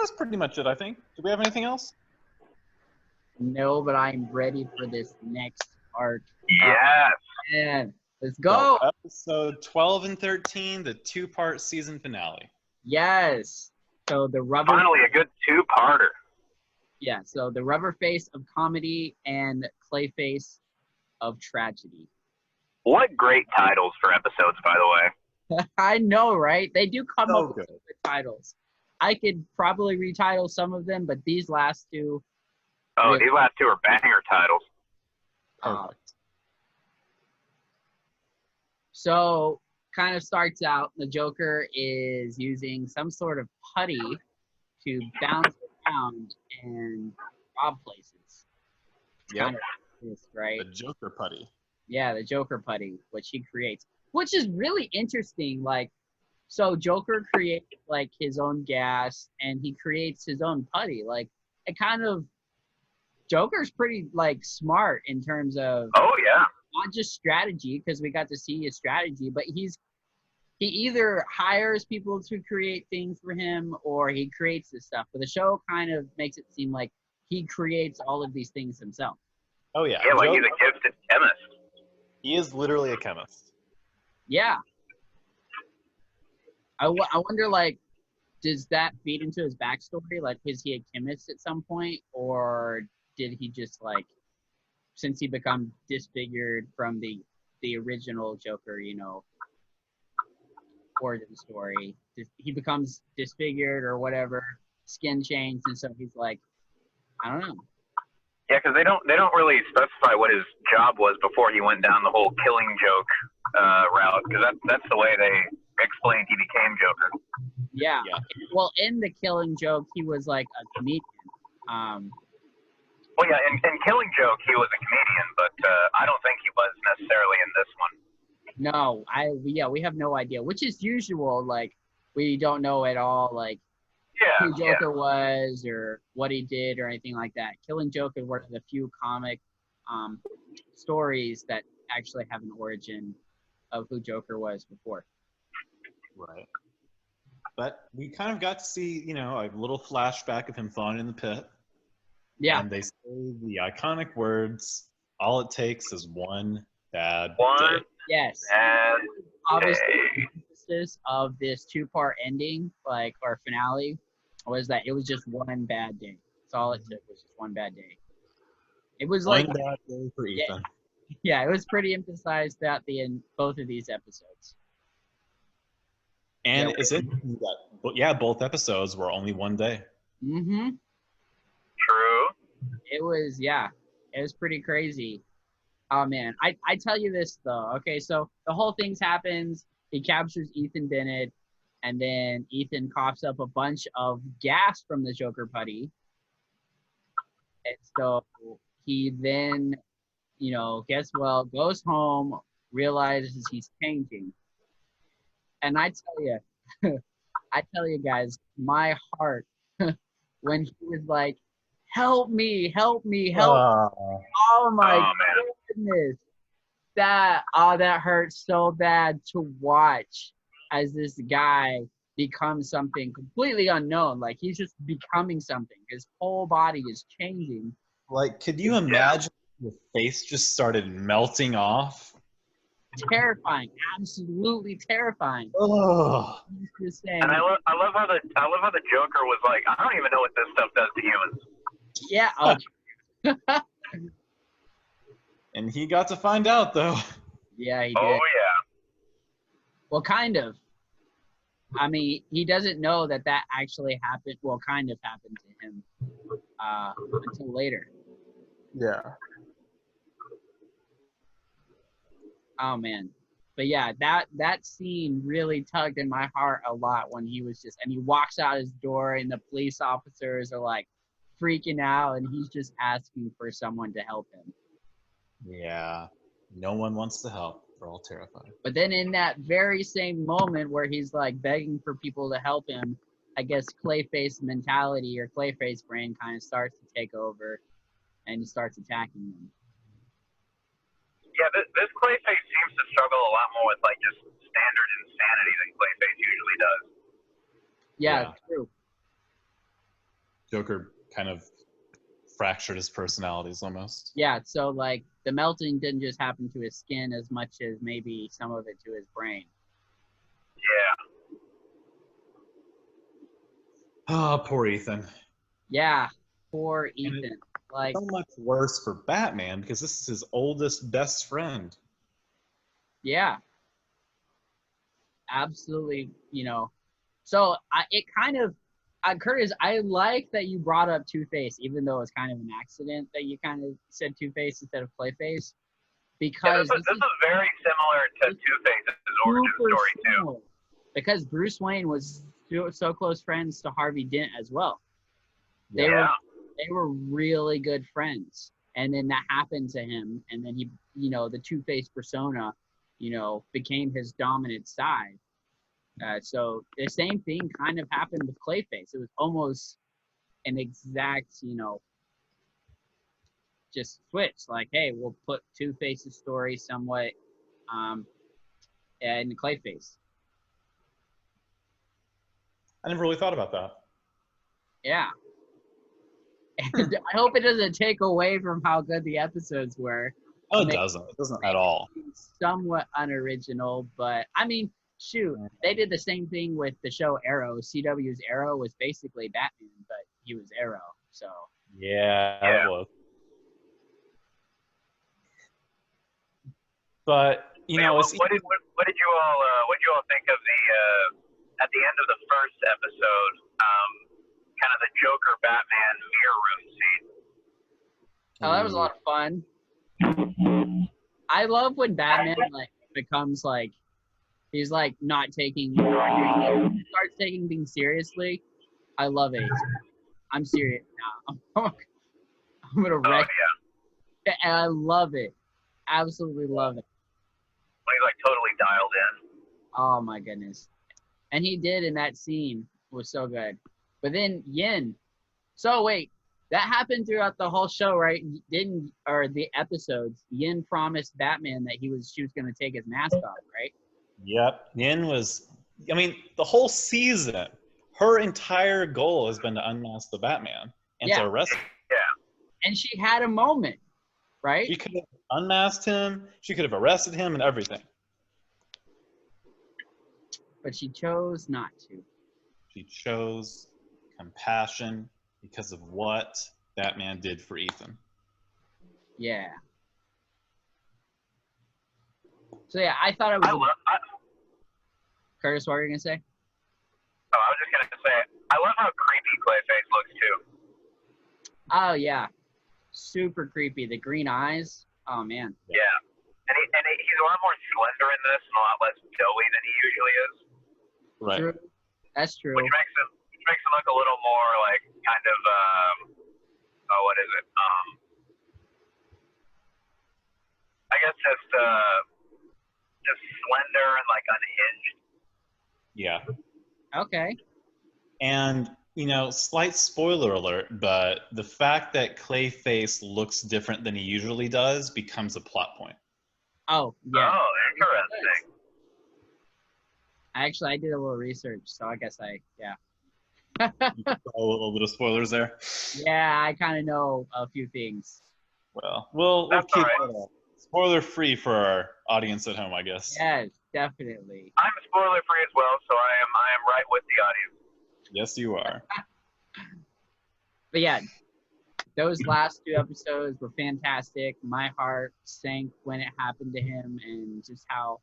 that's pretty much it, I think. Do we have anything else?
No, but I'm ready for this next arc.
Yes.
Man, let's go.
So, episode 12 and 13, the two-part season finale.
Yes. So the rubber.
Finally, a good two-parter.
Yeah. So the rubber face of comedy and clay face of tragedy.
What great titles for episodes, by the way.
I know, right? They do come
So
up
good.
with good titles. I could probably retitle some of them, but these last two.
Oh,
Yeah.
these last two are banger titles.
Perfect.
So kind of starts out, the Joker is using some sort of putty to bounce around and rob places.
Yep.
Kind of this, right?
The Joker putty.
Yeah, the Joker putty, which he creates, which is really interesting. Like, so Joker creates like his own gas and he creates his own putty. Like, it kind of Joker's pretty like smart in terms of
Oh yeah.
not just strategy, because we got to see his strategy, but he either hires people to create things for him or he creates this stuff. But the show kind of makes it seem like he creates all of these things himself.
Oh yeah.
Yeah, like
Joker,
he's a gifted chemist.
he is literally a chemist.
Yeah. I wonder, like, does that feed into his backstory? Like, is he a chemist at some point? Or did he just, like, since he become disfigured from the original Joker, you know, origin story, he becomes disfigured or whatever, skin changed, and so he's like, I don't know.
Yeah, because they don't really specify what his job was before he went down the whole Killing Joke route. Because that's the way they explained he became Joker.
Yeah.
Yeah.
Well, in the Killing Joke, he was like a comedian.
Well, yeah, in Killing Joke he was a comedian, but I don't think he was necessarily in this one.
No, we have no idea, which is usual. Like, we don't know at all, like,
Yeah,
who Joker was or what he did or anything like that. Killing Joke is one of the few comic stories that actually have an origin of who Joker was before.
Right. But we kind of got to see, you know, a little flashback of him falling in the pit.
Yeah.
And they say the iconic words, all it takes is one bad
One
day.
Yes.
and
Obviously,
day.
the emphasis of this two-part ending, like, or finale, was that it was just one bad day. That's all it took, was just one bad day. It was
One
like,
bad day for Ethan.
yeah, it was pretty emphasized throughout both of these episodes.
And
Yeah.
it's interesting that, both episodes were only one day.
Mm-hmm.
True.
It was pretty crazy. Oh man, I tell you this though. Okay, so the whole thing happens. He captures Ethan Bennett, and then Ethan coughs up a bunch of gas from the Joker putty, and so he then, you know, gets well, goes home, realizes he's changing, and I tell you guys, my heart when he was like, "Help me, help me, help!" Oh my
Oh man.
goodness. That hurts so bad to watch as this guy becomes something completely unknown. Like, he's just becoming something. His whole body is changing.
Like, could you imagine your face just started melting off?
Terrifying, absolutely terrifying.
Oh.
He's just saying,
And I love how the Joker was like, I don't even know what this stuff does to humans.
yeah,
And he got to find out, though.
yeah, he
Oh
did.
yeah.
Well, kind of. I mean, he doesn't know that actually happened. Well, kind of happened to him until later.
Yeah.
Oh man, but yeah, that scene really tugged in my heart a lot when he was and he walks out his door and the police officers are like freaking out and he's just asking for someone to help him.
Yeah. No one wants to help. We're all terrified.
But then in that very same moment where he's like begging for people to help him, I guess Clayface mentality or Clayface brain kind of starts to take over and he starts attacking them.
Yeah, this Clayface seems to struggle a lot more with like just standard insanity than Clayface usually does.
Yeah, true.
Joker kind of fractured his personalities almost.
Yeah, so like the melting didn't just happen to his skin as much as maybe some of it to his brain.
Yeah.
Oh, poor Ethan.
Yeah, poor Ethan. Like,
So much worse for Batman because this is his oldest best friend.
yeah, absolutely. You know, so it kind of, Curtis, I like that you brought up Two-Face, even though it's kind of an accident that you kind of said Two-Face instead of Clayface, because
this is very similar to Two-Face's origin story too.
similar, because Bruce Wayne was so close friends to Harvey Dent as well. They were really good friends, and then that happened to him, and then he, you know, the Two-Face persona, you know, became his dominant side. So the same thing kind of happened with Clayface. It was almost an exact, you know, just switched. Like, hey, we'll put Two-Face's story somewhat in Clayface.
I never really thought about that.
Yeah. And I hope it doesn't take away from how good the episodes were.
Oh, it doesn't. It doesn't at all.
Somewhat unoriginal, but I mean, shoot, they did the same thing with the show Arrow. CW's Arrow was basically Batman, but he was Arrow. So
Yeah, it was. But you know,
what did you all think of the at the end of the first episode, kind of the Joker Batman mirror room scene?
oh, that was a lot of fun. I love when Batman like becomes like he's like not taking starts taking things seriously. I love it. I'm serious now. I'm gonna wreck.
Yeah.
And I love it. Absolutely love it.
When he's like totally dialed in.
Oh my goodness. And he did in that scene. It was so good. But then Yin. So wait, that happened throughout the whole show, right? Or the episodes. Yin promised Batman that she was gonna take his mask off, right?
Yep. Yin was, I mean, the whole season, her entire goal has been to unmask the Batman and to arrest him.
Yeah.
And she had a moment, right?
She could have unmasked him, she could have arrested him and everything.
But she chose not to.
She chose compassion because of what Batman did for Ethan.
Yeah. So yeah, I thought it was. Curtis, what were you gonna say?
Oh, I was just gonna say, I love how creepy Clayface looks too.
Oh yeah, super creepy. The green eyes. Oh man.
Yeah, and he's a lot more slender in this, and a lot less doughy than he usually is.
Right.
True. That's true.
Which makes him look a little more like kind of what is it? I guess just slender and like unhinged.
Yeah.
Okay.
And, you know, slight spoiler alert, but the fact that Clayface looks different than he usually does becomes a plot point.
Oh yeah.
Oh, interesting.
Actually, I did a little research, so I guess yeah.
A little bit of spoilers there.
Yeah, I kind of know a few things.
Well, we'll keep it spoiler free for our audience at home, I guess.
Yes, definitely.
I'm spoiler free as well, so I am right with the audience.
Yes, you are.
But yeah, those last two episodes were fantastic. My heart sank when it happened to him, and just how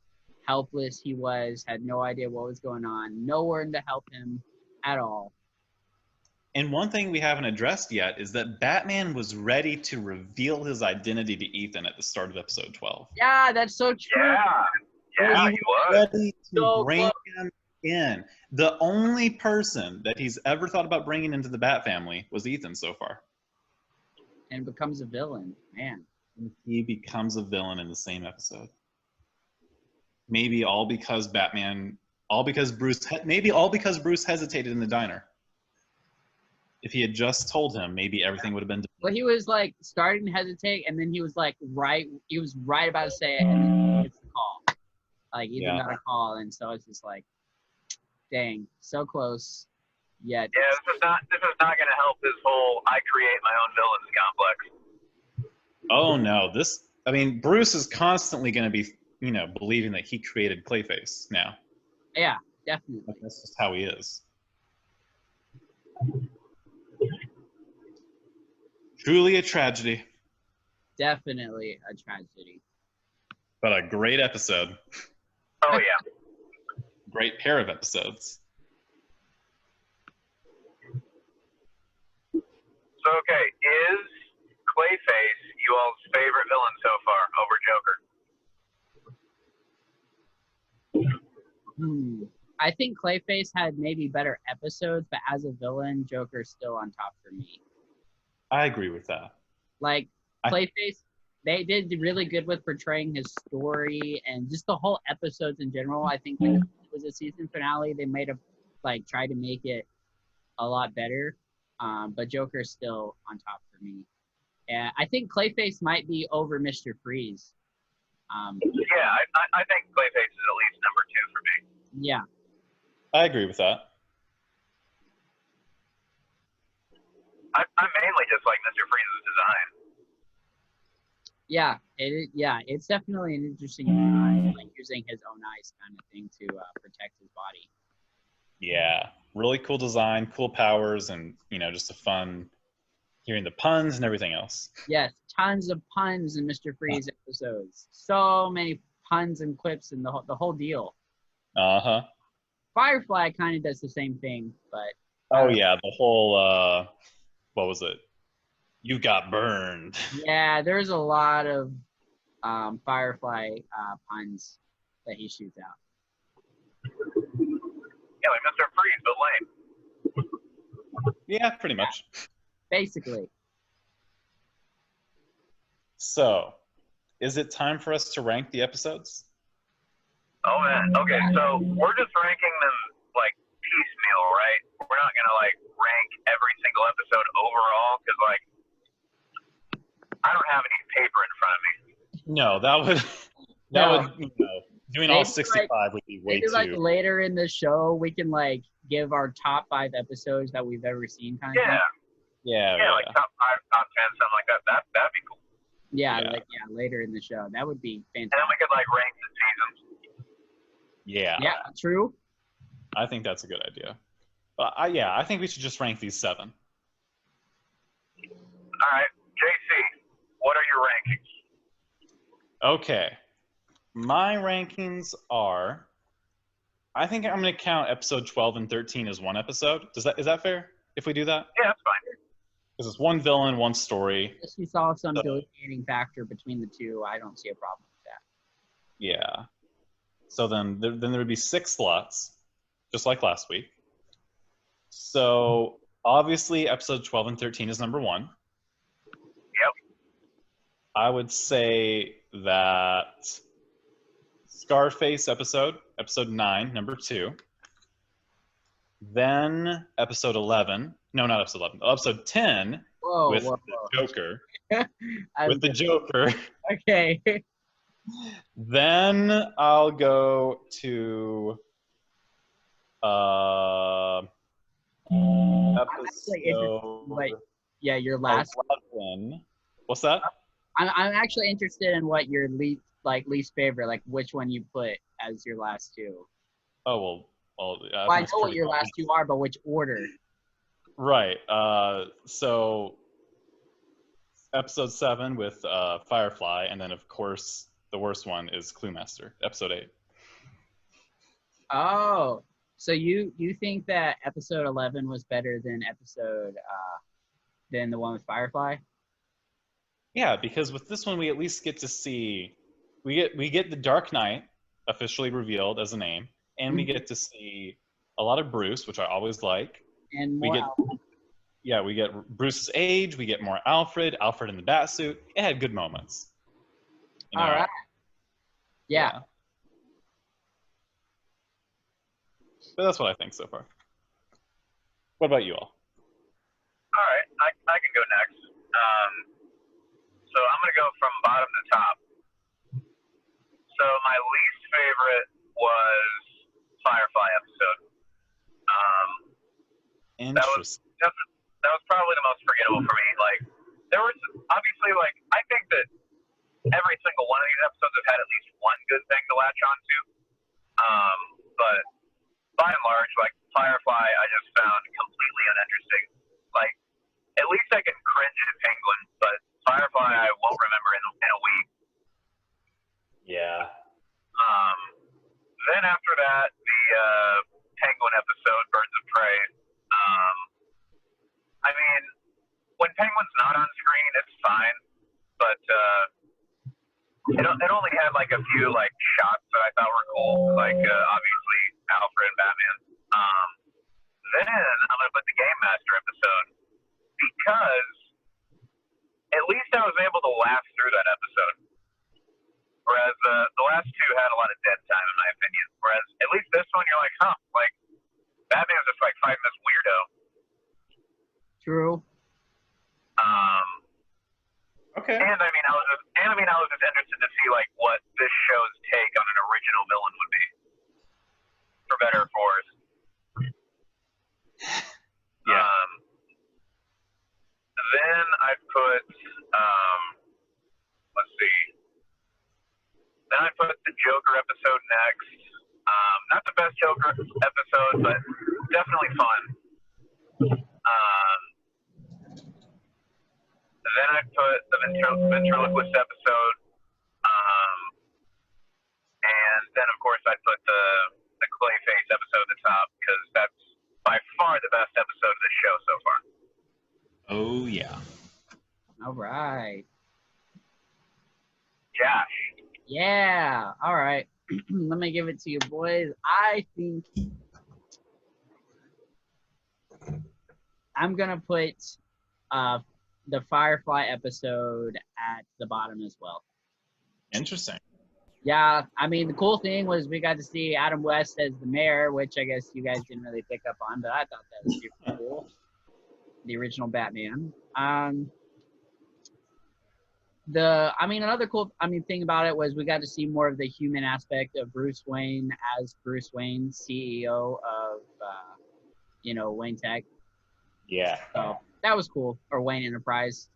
helpless he was, had no idea what was going on, no one to help him at all.
And one thing we haven't addressed yet is that Batman was ready to reveal his identity to Ethan at the start of episode 12.
Yeah, that's so true.
Yeah, he was.
Ready to bring him in. The only person that he's ever thought about bringing into the Bat family was Ethan so far.
And becomes a villain, man.
And he becomes a villain in the same episode. Maybe all because Bruce hesitated in the diner. If he had just told him, maybe everything would have been different.
Well, he was like starting to hesitate, and then he was right about to say it, and then he gets the call. Like, Ethan got a call, and so it's just like, dang, so close, yet.
Yeah, this is not going to help his whole I create my own villains complex.
Oh, no. Bruce is constantly going to be, believing that he created Clayface now.
Yeah, definitely.
That's just how he is. Truly a tragedy.
Definitely a tragedy.
But a great episode.
Oh, yeah.
Great pair of episodes.
So, okay, is Clayface you all's favorite villain so far over Joker?
I think Clayface had maybe better episodes, but as a villain, Joker's still on top for me.
I agree with that.
Like, Clayface, they did really good with portraying his story and just the whole episodes in general. I think when it was a season finale, they might have tried to make it a lot better. But Joker's still on top for me. Yeah, I think Clayface might be over Mr. Freeze.
Yeah, I think Clayface is at least number 2 for me.
Yeah.
I agree with that.
I mainly just like Mr. Freeze's design.
Yeah, it's definitely an interesting design, like using his own eyes kind of thing to protect his body.
Yeah, really cool design, cool powers, and just a fun hearing the puns and everything else.
Yes, tons of puns in Mr. Freeze episodes. So many puns and quips and the whole deal.
Uh-huh.
Firefly kind of does the same thing, but
Oh yeah, the whole what was it? You got burned.
yeah, there's a lot of Firefly puns that he shoots out.
Yeah, like Mr. Freeze, but lame.
Yeah, pretty much.
Basically.
So, is it time for us to rank the episodes?
Oh man. Okay, so we're just ranking them like piecemeal, right? We're not gonna like rank every single episode overall because like I don't have any paper in front of me.
No, that would doing all 65 would be way
maybe
too.
like later in the show we can like give our top 5 episodes that we've ever seen kind of thing.
Yeah,
like top 5, top 10, something like that. That'd be cool.
Yeah, later in the show. That would be fantastic.
And then we could like rank the seasons.
Yeah.
Yeah, true.
I think that's a good idea. I think we should just rank these 7.
All right, JC, what are your rankings?
Okay. My rankings are, I think I'm going to count episode 12 and 13 as one episode. Is that fair if we do that?
Yeah, that's fine.
Because it's one villain, one story.
If you saw some delineating factor between the two, I don't see a problem with that.
Yeah. So then there would be 6 slots, just like last week. So obviously episode 12 and 13 is number 1.
Yep.
I would say that Scarface episode 9, number 2. Then episode 11. No, not episode 11. Episode 10 with the Joker. With the Joker.
Okay.
Then I'll go to episode
your last
11. What's that?
I'm actually interested in what your least favorite, like which one you put as your last 2.
Oh
I know what your last 2 are, but which order?
Right. So episode 7 with Firefly, and then of course the worst one is Cluemaster, episode 8.
Oh, so you think that episode 11 was better than than the one with Firefly?
Yeah, because with this one we at least get to see we get the Dark Knight officially revealed as a name, and we get to see a lot of Bruce, which I always like.
And more
we get Bruce's age, we get more Alfred in the bat suit. It had good moments.
All right. Yeah.
But that's what I think so far. What about you all?
All right, I can go next. So I'm going to go from bottom to top. So my least favorite was Firefly episode.
Interesting.
That was probably the most forgettable for me. Like, there was obviously, like, I think that every single one of these episodes have had at least one good thing to latch onto. But by and large, like, Firefly, I just found completely uninteresting. Like, at least I can cringe at Penguin, but Firefly I won't remember in a week.
Yeah.
Then after that, the Penguin episode, Birds of Prey. I mean, when Penguin's not on screen, it's fine, but it only had like a few like shots that I thought were cool, like obviously Alfred and Batman. Then I'm gonna put the Game Master episode because at least I was able to laugh through that episode. Whereas the last 2 had a lot of dead time, in my opinion. Whereas at least this one, you're like, like Batman's just like fighting this weirdo.
True.
put, let's see. Then I put the Joker episode next. Not the best Joker episode, but definitely fun. Then I put the ventriloquist episode. And then, of course, I put the Clayface episode at the top because that's by far the best episode of the show so far.
Oh, yeah.
All right.
Josh.
Yeah. All right. Let me give it to you, boys. I think I'm gonna put the Firefly episode at the bottom as well.
Interesting.
Yeah, I mean, the cool thing was we got to see Adam West as the mayor, which I guess you guys didn't really pick up on, but I thought that was super cool. The original Batman. Another cool thing about it was we got to see more of the human aspect of Bruce Wayne as Bruce Wayne, CEO of Wayne Tech.
Yeah.
So that was cool, or Wayne Enterprise.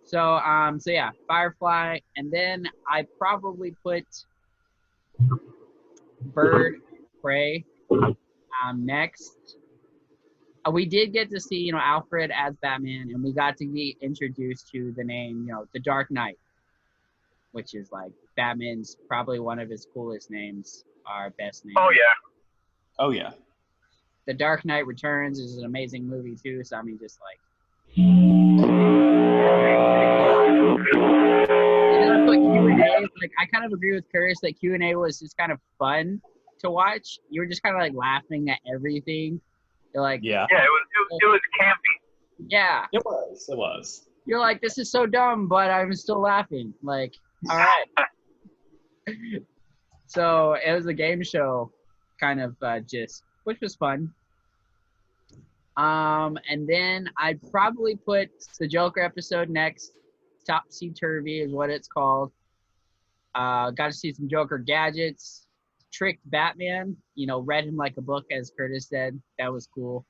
So yeah, Firefly, and then I probably put Bird Prey next. We did get to see, Alfred as Batman, and we got to be introduced to the name, the Dark Knight, which is like Batman's probably one of his coolest names, our best name.
Oh, yeah.
Oh, yeah.
The Dark Knight Returns is an amazing movie too. So I mean, just like. And then I put Q&A. Like I kind of agree with Curtis that Q&A was just kind of fun to watch. You were just kind of like laughing at everything. You're like,
yeah,
it was campy.
Yeah,
it was.
You're like, this is so dumb, but I'm still laughing. Like, all right. So it was a game show kind of gist, which was fun. And then I'd probably put the Joker episode next. Topsy-turvy is what it's called. Got to see some Joker gadgets. Tricked Batman, read him like a book, as Curtis said. That was cool.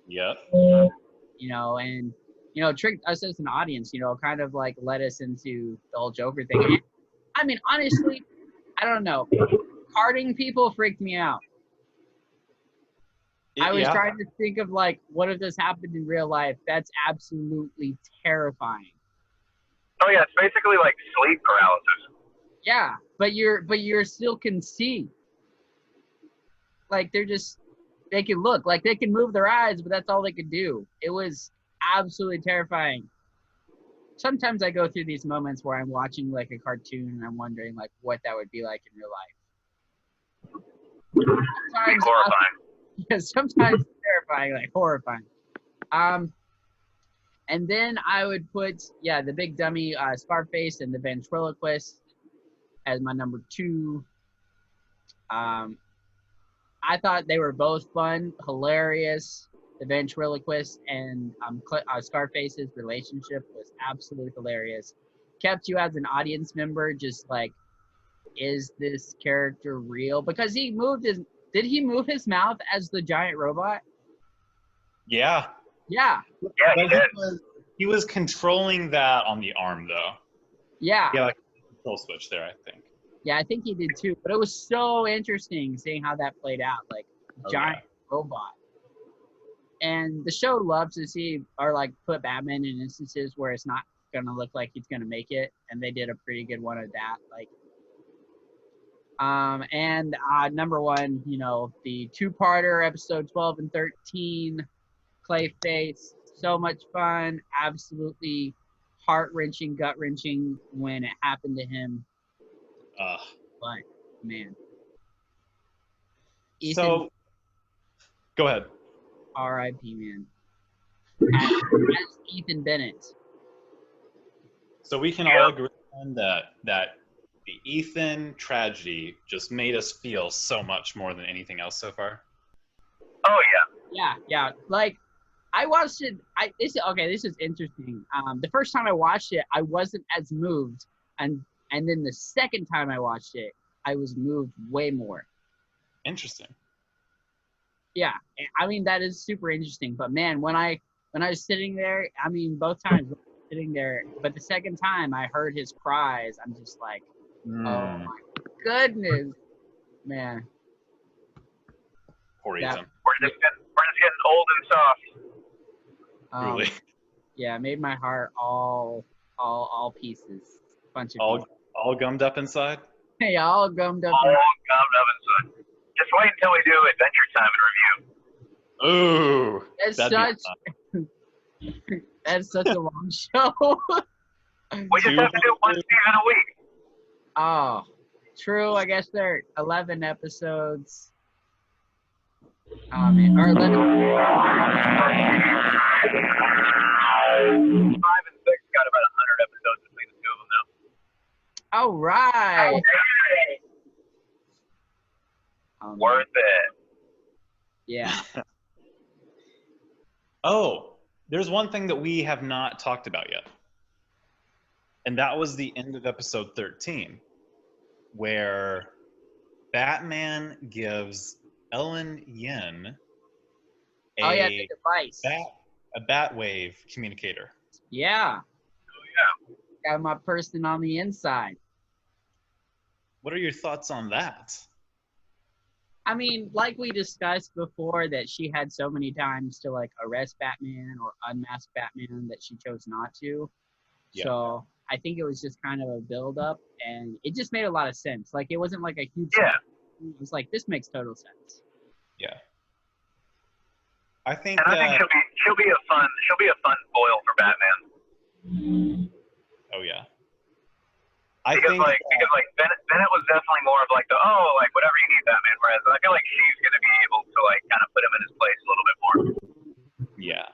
Yep.
And tricked us as an audience, kind of like led us into the whole Joker thing. And, I mean, honestly, I don't know. Carding people freaked me out. I was trying to think of like, what if this happened in real life? That's absolutely terrifying.
Oh yeah, it's basically like sleep paralysis.
Yeah, but you're still can see. Like they can look, like they can move their eyes, but that's all they could do. It was absolutely terrifying. Sometimes I go through these moments where I'm watching like a cartoon and I'm wondering like what that would be like in real life. Sometimes
horrifying.
Yeah, sometimes it's terrifying, like horrifying. And then I would put the big dummy Scarface and the ventriloquist as my number 2. I thought they were both fun, hilarious. The ventriloquist and Scarface's relationship was absolutely hilarious. Kept you as an audience member just like, is this character real? Because he moved his... Did he move his mouth as the giant robot?
Yeah.
Yeah.
Yeah, he did.
He was controlling that on the arm, though.
Yeah.
Yeah, like a control switch there, I think.
Yeah, I think he did too. But it was so interesting seeing how that played out, like giant robot. And the show loves to see or like put Batman in instances where it's not gonna look like he's gonna make it, and they did a pretty good one of that. Like, and number 1, the 2-parter, episode 12 and 13, Clayface, so much fun, absolutely heart-wrenching, gut-wrenching when it happened to him. But man, Ethan,
so go ahead.
R.I.P. man. As Ethan Bennett.
So we can all agree on that the Ethan tragedy just made us feel so much more than anything else so far.
Oh
Yeah. Like, I watched it. This is interesting. The first time I watched it, I wasn't as moved, and then the second time I watched it, I was moved way more.
Interesting.
Yeah, I mean that is super interesting. But man, when I when I was sitting there, I mean, both times sitting there, but the second time I heard his cries, I'm just like, oh my goodness, man.
Poor
That-
Ethan.
We're just getting old and soft.
Truly.
Yeah, it made my heart all pieces. Bunch of pieces.
All gummed up inside?
Hey, all gummed up.
All gummed up inside. Just wait until we do Adventure Time and review.
Ooh.
That's
that'd be
such that's such a long show.
We just have to do one season a week.
Oh, true. I guess they're 11 episodes. Oh man, or 11. 5
and 6 got about 100 episodes between the two of them now.
All right.
Worth it.
Yeah.
Oh, there's one thing that we have not talked about yet. And that was the end of episode 13, where Batman gives Ellen Yen
the device.
a Batwave communicator.
Yeah.
Oh, yeah.
Got my person on the inside.
What are your thoughts on that?
I mean, like we discussed before, that she had so many times to like arrest Batman or unmask Batman that she chose not to.
Yeah.
So I think it was just kind of a build-up, and it just made a lot of sense. Like it wasn't like a huge.
Yeah.
It was like, this makes total sense.
Yeah. I think
And I think she'll be a fun foil for Batman.
Oh yeah.
Because Bennett was definitely more of like whatever you need, Batman. Whereas I feel like she's gonna be able to like kind of put him in his place a little bit more.
Yeah.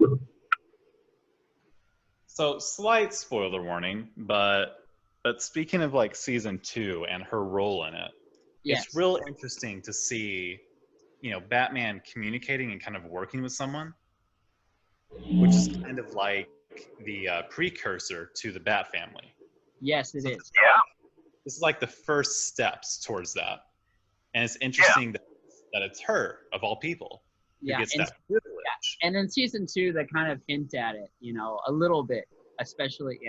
So slight spoiler warning, but speaking of like season 2 and her role in it,
Yes.
it's real interesting to see, Batman communicating and kind of working with someone, which is kind of like the precursor to the Bat family.
Yes, it is.
Yeah.
This is like the first steps towards that. And it's interesting that it's her, of all people, who
Yeah,
gets
and,
that privilege.
and in season 2, they kind of hint at it, a little bit, especially,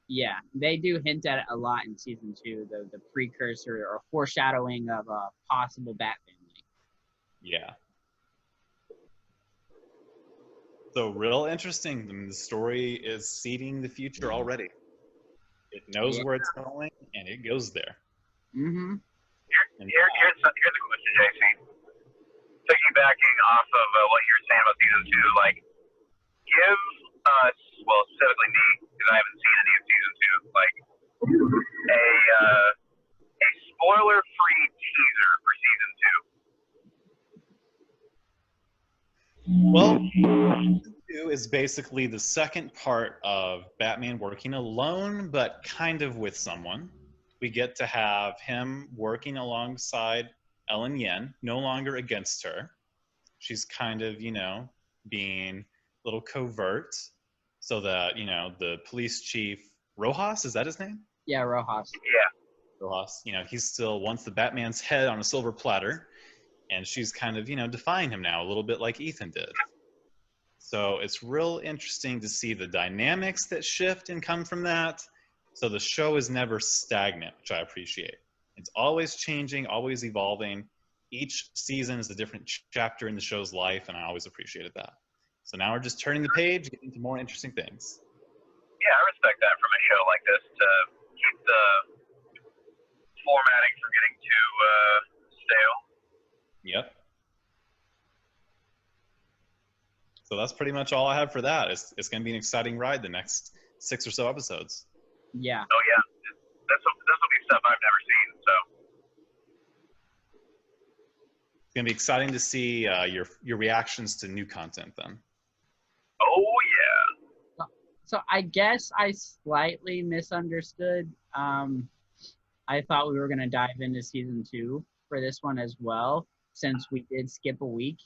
yeah, they do hint at it a lot in season 2, the precursor or foreshadowing of a possible Bat family.
Yeah. So real interesting. I mean, the story is seeding the future already. It knows where it's going, and it goes there.
Mm-hmm.
Here's a question, JC. Piggybacking off of what you were saying about season 2, like, give us, well, specifically me, because I haven't seen any of season 2, like, a spoiler-free teaser for season 2.
Well, season 2 is basically the second part of Batman working alone, but kind of with someone. We get to have him working alongside Ellen Yen, no longer against her. She's kind of, being a little covert so that, the police chief, Rojas, is that his name?
Yeah, Rojas.
Yeah.
Rojas, he still wants the Batman's head on a silver platter. And she's kind of, defying him now a little bit like Ethan did. So it's real interesting to see the dynamics that shift and come from that. So the show is never stagnant, which I appreciate. It's always changing, always evolving. Each season is a different chapter in the show's life, and I always appreciated that. So now we're just turning the page, getting to more interesting things.
Yeah, I respect that from a show like this, to keep the formatting from getting too stale.
Yep. So that's pretty much all I have for that. It's going to be an exciting ride the next 6 or so episodes.
Yeah.
Oh yeah, this will be stuff I've never seen. So
It's going to be exciting to see your reactions to new content then.
oh yeah.
So I guess I slightly misunderstood. I thought we were going to dive into season 2 for this one as well, since we did skip a week.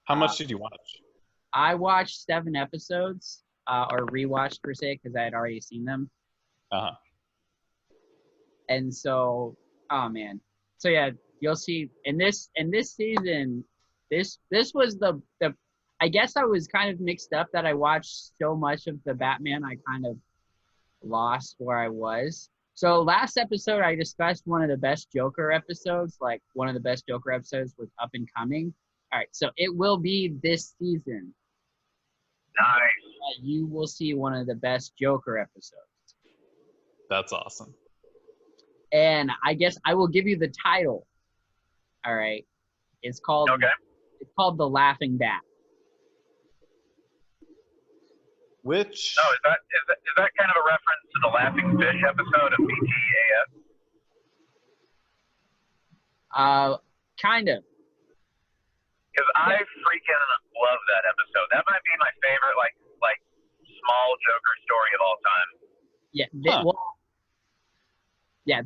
How much did you watch?
I watched 7 episodes, or rewatched per se, because I had already seen them.
Uh-huh.
And so, oh man. So yeah, you'll see in this season, This was the I guess I was kind of mixed up that I watched so much of the Batman I kind of lost where I was. So last episode I discussed one of the best Joker episodes, like one of the best Joker episodes was Up and Coming. All right, so it will be this season.
Nice.
You will see one of the best Joker episodes.
That's awesome.
And I guess I will give you the title. All right. It's called The Laughing Bat.
Which?
No, is that kind of a reference to the Laughing Fish episode of BTAS?
Kind of.
Because I freaking love that episode. That might be my favorite, like small Joker story of all time.
Yeah.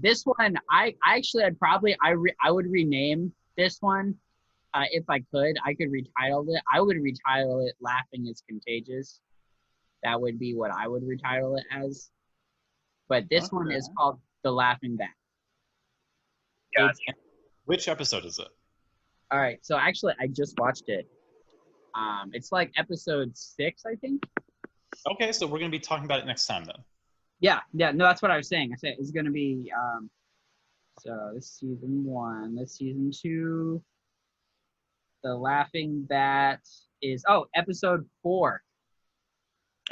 This one I would rename this one if I could. I could retitle it. I would retitle it "Laughing is Contagious." That would be what I would retitle it as. But this one is called The Laughing Bat.
Gotcha.
Which episode is it?
All right. So actually, I just watched it. It's like episode 6, I think.
Okay, so we're going to be talking about it next time then.
Yeah. No, that's what I was saying. I said it's going to be. So this season 1. This season 2. The Laughing Bat is episode 4.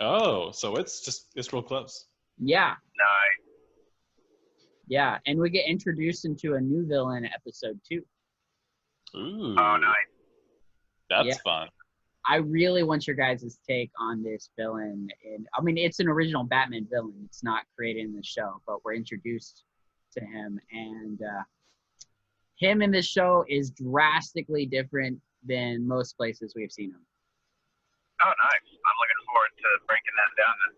Oh, so it's real close.
Yeah.
Nice.
Yeah, and we get introduced into a new villain in episode 2.
Ooh.
Oh, nice.
That's fun.
I really want your guys' take on this villain. And I mean, it's an original Batman villain. It's not created in the show, but we're introduced to him. And him in this show is drastically different than most places we've seen him.
Oh, nice. I'm looking forward to breaking that down then.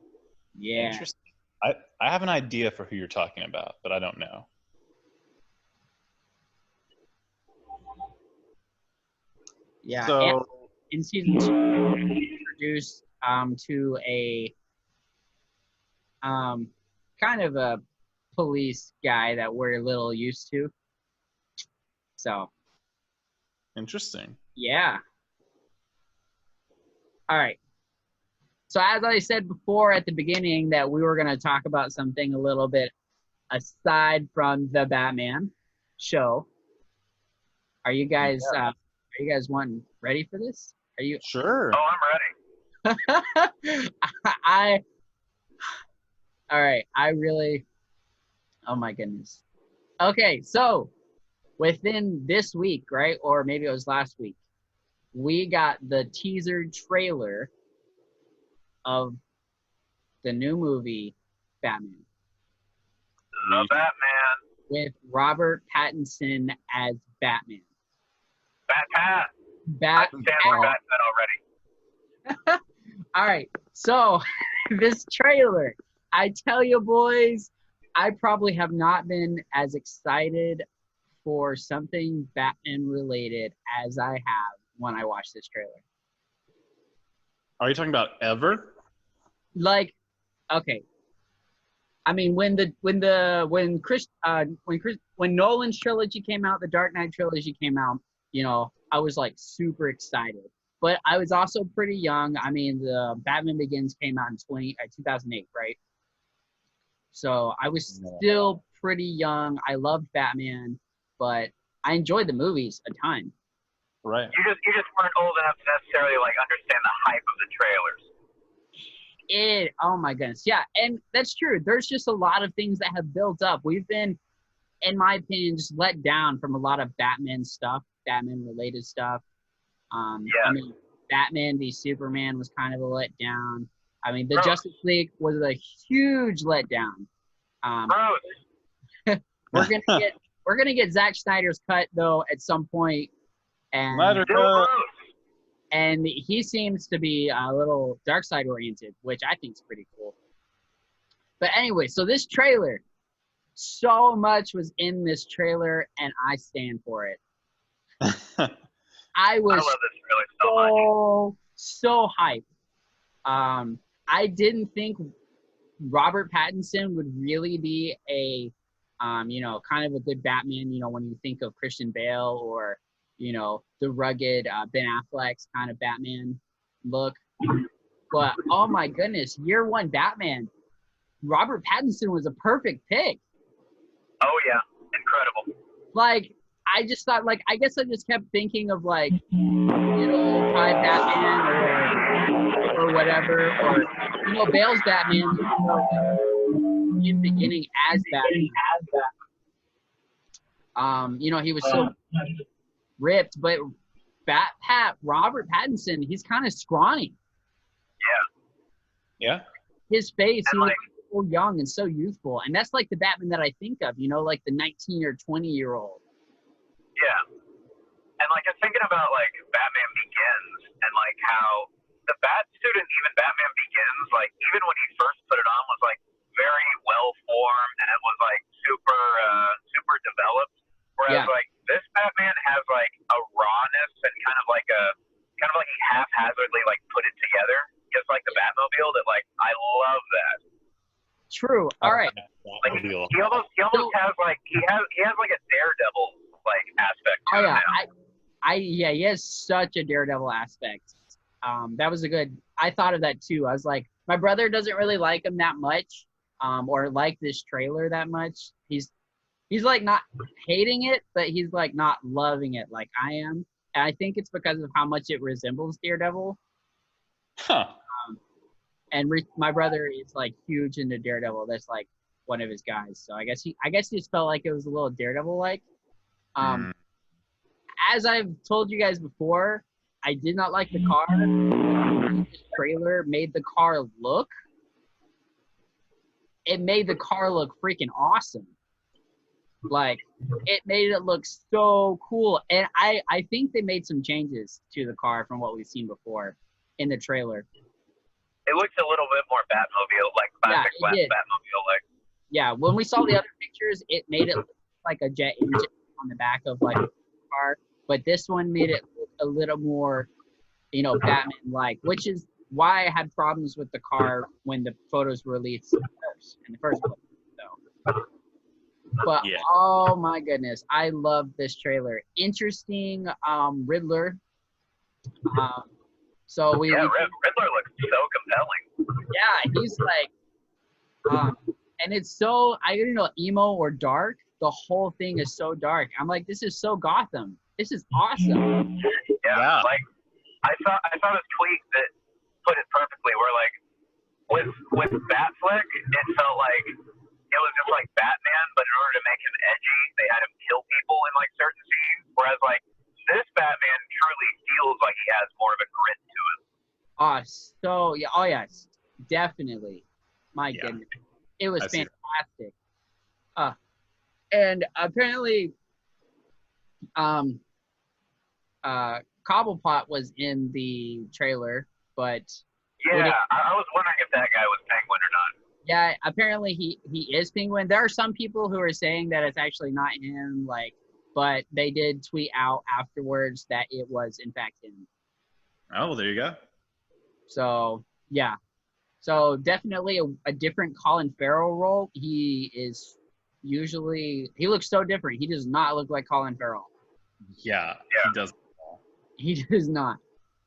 Yeah.
Interesting. I have an idea for who you're talking about, but I don't know.
Yeah.
So,
in season 2, we're introduced to a kind of a police guy that we're a little used to. So.
interesting.
Yeah. All right. So as I said before at the beginning that we were going to talk about something a little bit aside from the Batman show. Are you guys ready for this? Are you
Sure.
Oh, I'm ready.
All right. Oh my goodness. Okay, so within this week, right? Or maybe it was last week, we got the teaser trailer of the new movie Batman.
The Batman.
With Robert Pattinson as Batman.
Batman already.
All right, so this trailer, I tell you boys, I probably have not been as excited for something Batman related as I have when I watched this trailer.
Are you talking about ever?
Like, okay. I mean, when Nolan's trilogy came out, the Dark Knight trilogy came out, you know, I was like super excited. But I was also pretty young. I mean, the Batman Begins came out in 2008, right? So I was still pretty young. I loved Batman, but I enjoyed the movies a ton.
Right.
You just weren't old enough to necessarily like understand the hype of the trailers.
Oh my goodness. Yeah, and that's true. There's just a lot of things that have built up. We've been, in my opinion, just let down from a lot of Batman stuff, Batman related stuff. I mean, Batman v Superman was kind of a letdown. I mean, the Justice League was a huge letdown. We're gonna get Zack Snyder's cut though at some point, and he seems to be a little dark side oriented, which I think is pretty cool. But anyway, so this trailer, so much was in this trailer, and I stand for it. I love
this trailer
so hyped. I didn't think Robert Pattinson would really be a, kind of a good Batman. You know, when you think of Christian Bale or, you know, the rugged Ben Affleck's kind of Batman look. But oh my goodness, year one Batman, Robert Pattinson was a perfect pick.
Oh yeah, incredible.
Like, I just thought, like, I guess I just kept thinking of like, you know, Ty Batman or whatever, or you know, Bale's Batman, you know, in the beginning as Batman. You know, he was so ripped, but Robert Pattinson, he's kind of scrawny.
Yeah.
His face, he
And,
was
like,
so young and so youthful, and that's like the Batman that I think of. You know, like the 19 or 20-year-old.
Yeah. And like just thinking about like Batman Begins and like how the bat suit and even Batman Begins, like even when he first put it on was like very well formed and it was like super developed. Whereas
Yeah.
like this Batman has like a rawness and kind of like he haphazardly like put it together, just like the Batmobile. That like I love that.
True. All right.
Like he almost has like he has like a Daredevil like aspect to
Oh
him
yeah,
now.
yeah, he has such a Daredevil aspect. That was a good. I thought of that too. I was like, my brother doesn't really like him that much, or like this trailer that much. He's like not hating it, but he's like not loving it like I am. And I think it's because of how much it resembles Daredevil.
Huh.
And my brother is like huge into Daredevil. That's like one of his guys. So I guess he just felt like it was a little Daredevil like. As I've told you guys before, I did not like the car. This trailer made the car look. It made the car look freaking awesome. Like, it made it look so cool. And I think they made some changes to the car from what we've seen before in the trailer.
It looks a little bit more Batmobile, like classic
Yeah, it did.
Batmobile, like.
Yeah, when we saw the other pictures, it made it look like a jet engine on the back of like a car. But this one made it look a little more, you know, Batman-like, which is why I had problems with the car when the photos were released in the first place. So, but
Yeah.
oh my goodness, I love this trailer. Interesting, Riddler. So we
Riddler looks so compelling.
yeah, he's like, and it's so I don't know, emo or dark. The whole thing is so dark. I'm like, this is so Gotham. This is awesome.
Yeah.
Like I saw this tweet that put it perfectly. Where like with Batfleck, it felt like it was just like Batman, but in order to make him edgy, they had him kill people in like certain scenes. Whereas like this Batman truly feels like he has more of a grit to him.
So yeah, oh yes, definitely. My
Yeah.
goodness, it was
I see.
fantastic. And apparently, Cobblepot was in the trailer, but
Yeah, I was wondering if that guy was Penguin or not.
yeah, apparently he is Penguin. There are some people who are saying that it's actually not him, like, but they did tweet out afterwards that it was in fact him.
Oh, well, there you go.
So yeah, so definitely a different Colin Farrell role. He looks so different. He does not look like Colin Farrell.
Yeah.
Yeah.
He does.
He does not.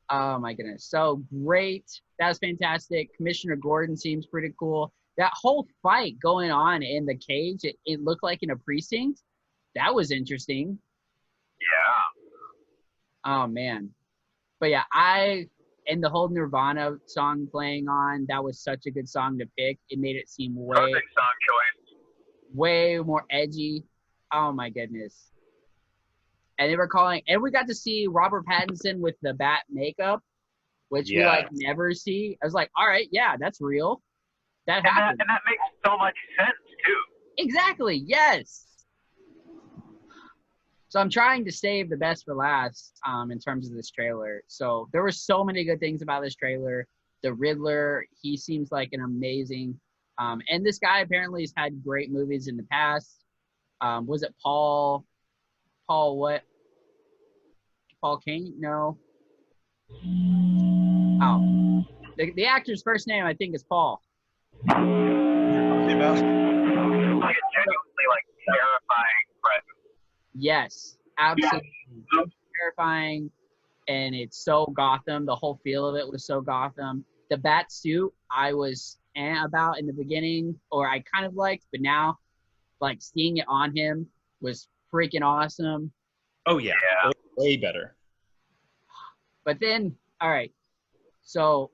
Oh my goodness. So great. That was fantastic. Commissioner Gordon seems pretty cool. That whole fight going on in the cage, it looked like in a precinct. That was interesting.
Yeah.
Oh man. But yeah, and the whole Nirvana song playing on, that was such a good song to pick. It made it seem
Perfect song choice.
way more edgy. Oh my goodness. And they were and we got to see Robert Pattinson with the bat makeup, which we like never see. I was like, all right, yeah, that's real. That happened.
And that makes so much sense too.
Exactly, yes. So I'm trying to save the best for last in terms of this trailer. So there were so many good things about this trailer. The Riddler, he seems like an amazing, and this guy apparently has had great movies in the past. Was it Paul what? Paul Kane? No. Oh. The actor's first name, I think, is Paul.
It's like a genuinely like terrifying presence.
Yes, absolutely. terrifying, and it's so Gotham. The whole feel of it was so Gotham. The bat suit I was about in the beginning, or I kind of liked, but now, like, seeing it on him was freaking awesome.
Oh yeah, way better.
But then, all right, so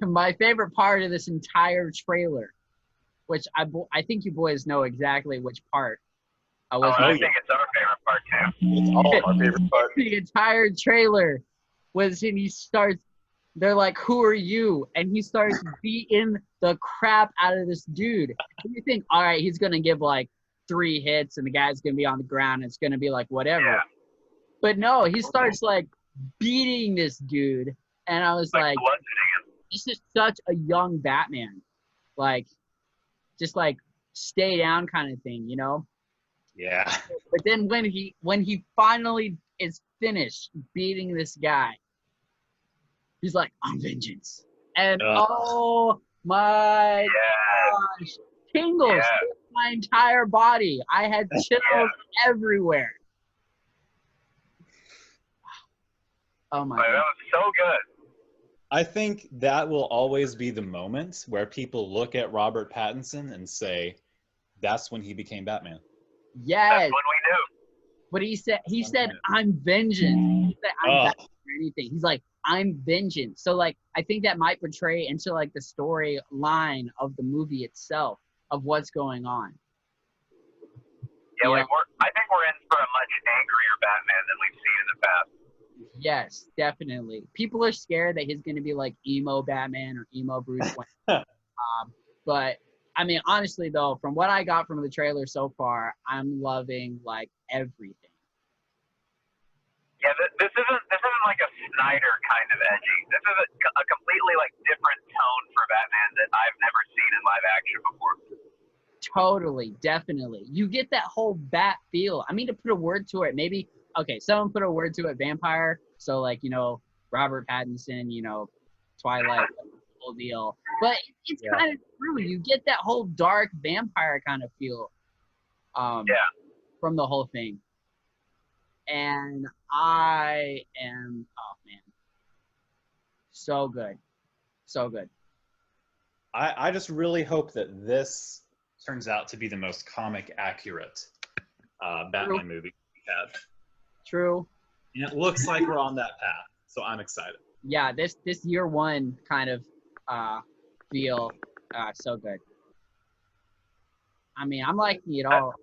my favorite part of this entire trailer, which I think you boys know exactly which part.
I think it's our favorite part too.
It's all our favorite part.
The entire trailer was when he starts. They're like, "Who are you?" And he starts beating the crap out of this dude. And you think, all right, he's gonna give like 3 hits, and the guy's gonna be on the ground. And it's gonna be like whatever.
Yeah.
But no, he starts like beating this dude, and I was like, this is such a young Batman, like, just like stay down kind of thing, you know?
Yeah.
But then when he finally is finished beating this guy, he's like, I'm vengeance. And oh my gosh, tingles through my entire body. I had chills everywhere. Oh my god.
That was so good.
I think that will always be the moment where people look at Robert Pattinson and say, that's when he became Batman.
Yes.
That's when we knew.
But he said, I'm vengeance. He said, I'm Batman or anything. He's like, I'm vengeance. So, like, I think that might portray into, like, the storyline of the movie itself of what's going on.
Yeah, like, I think we're in for a much angrier Batman than we've seen in the past.
Yes, definitely. People are scared that he's going to be like emo Batman or emo Bruce Wayne. But, I mean, honestly, though, from what I got from the trailer so far, I'm loving, like, everything.
Yeah, this isn't like a Snyder kind of edgy. This is a completely, like, different tone for Batman that I've never seen in live action before.
Totally, definitely. You get that whole Bat feel. I mean, to put a word to it, maybe, okay, someone put a word to it, vampire. So, like, you know, Robert Pattinson, you know, Twilight, whole deal. But it's kind of true. You get that whole dark vampire kind of feel from the whole thing. And I am, oh, man, so good. So good.
I just really hope that this turns out to be the most comic accurate Batman movie we had.
True.
And it looks like we're on that path, so I'm excited.
Yeah, this year one kind of feel so good. I mean, I'm liking it all.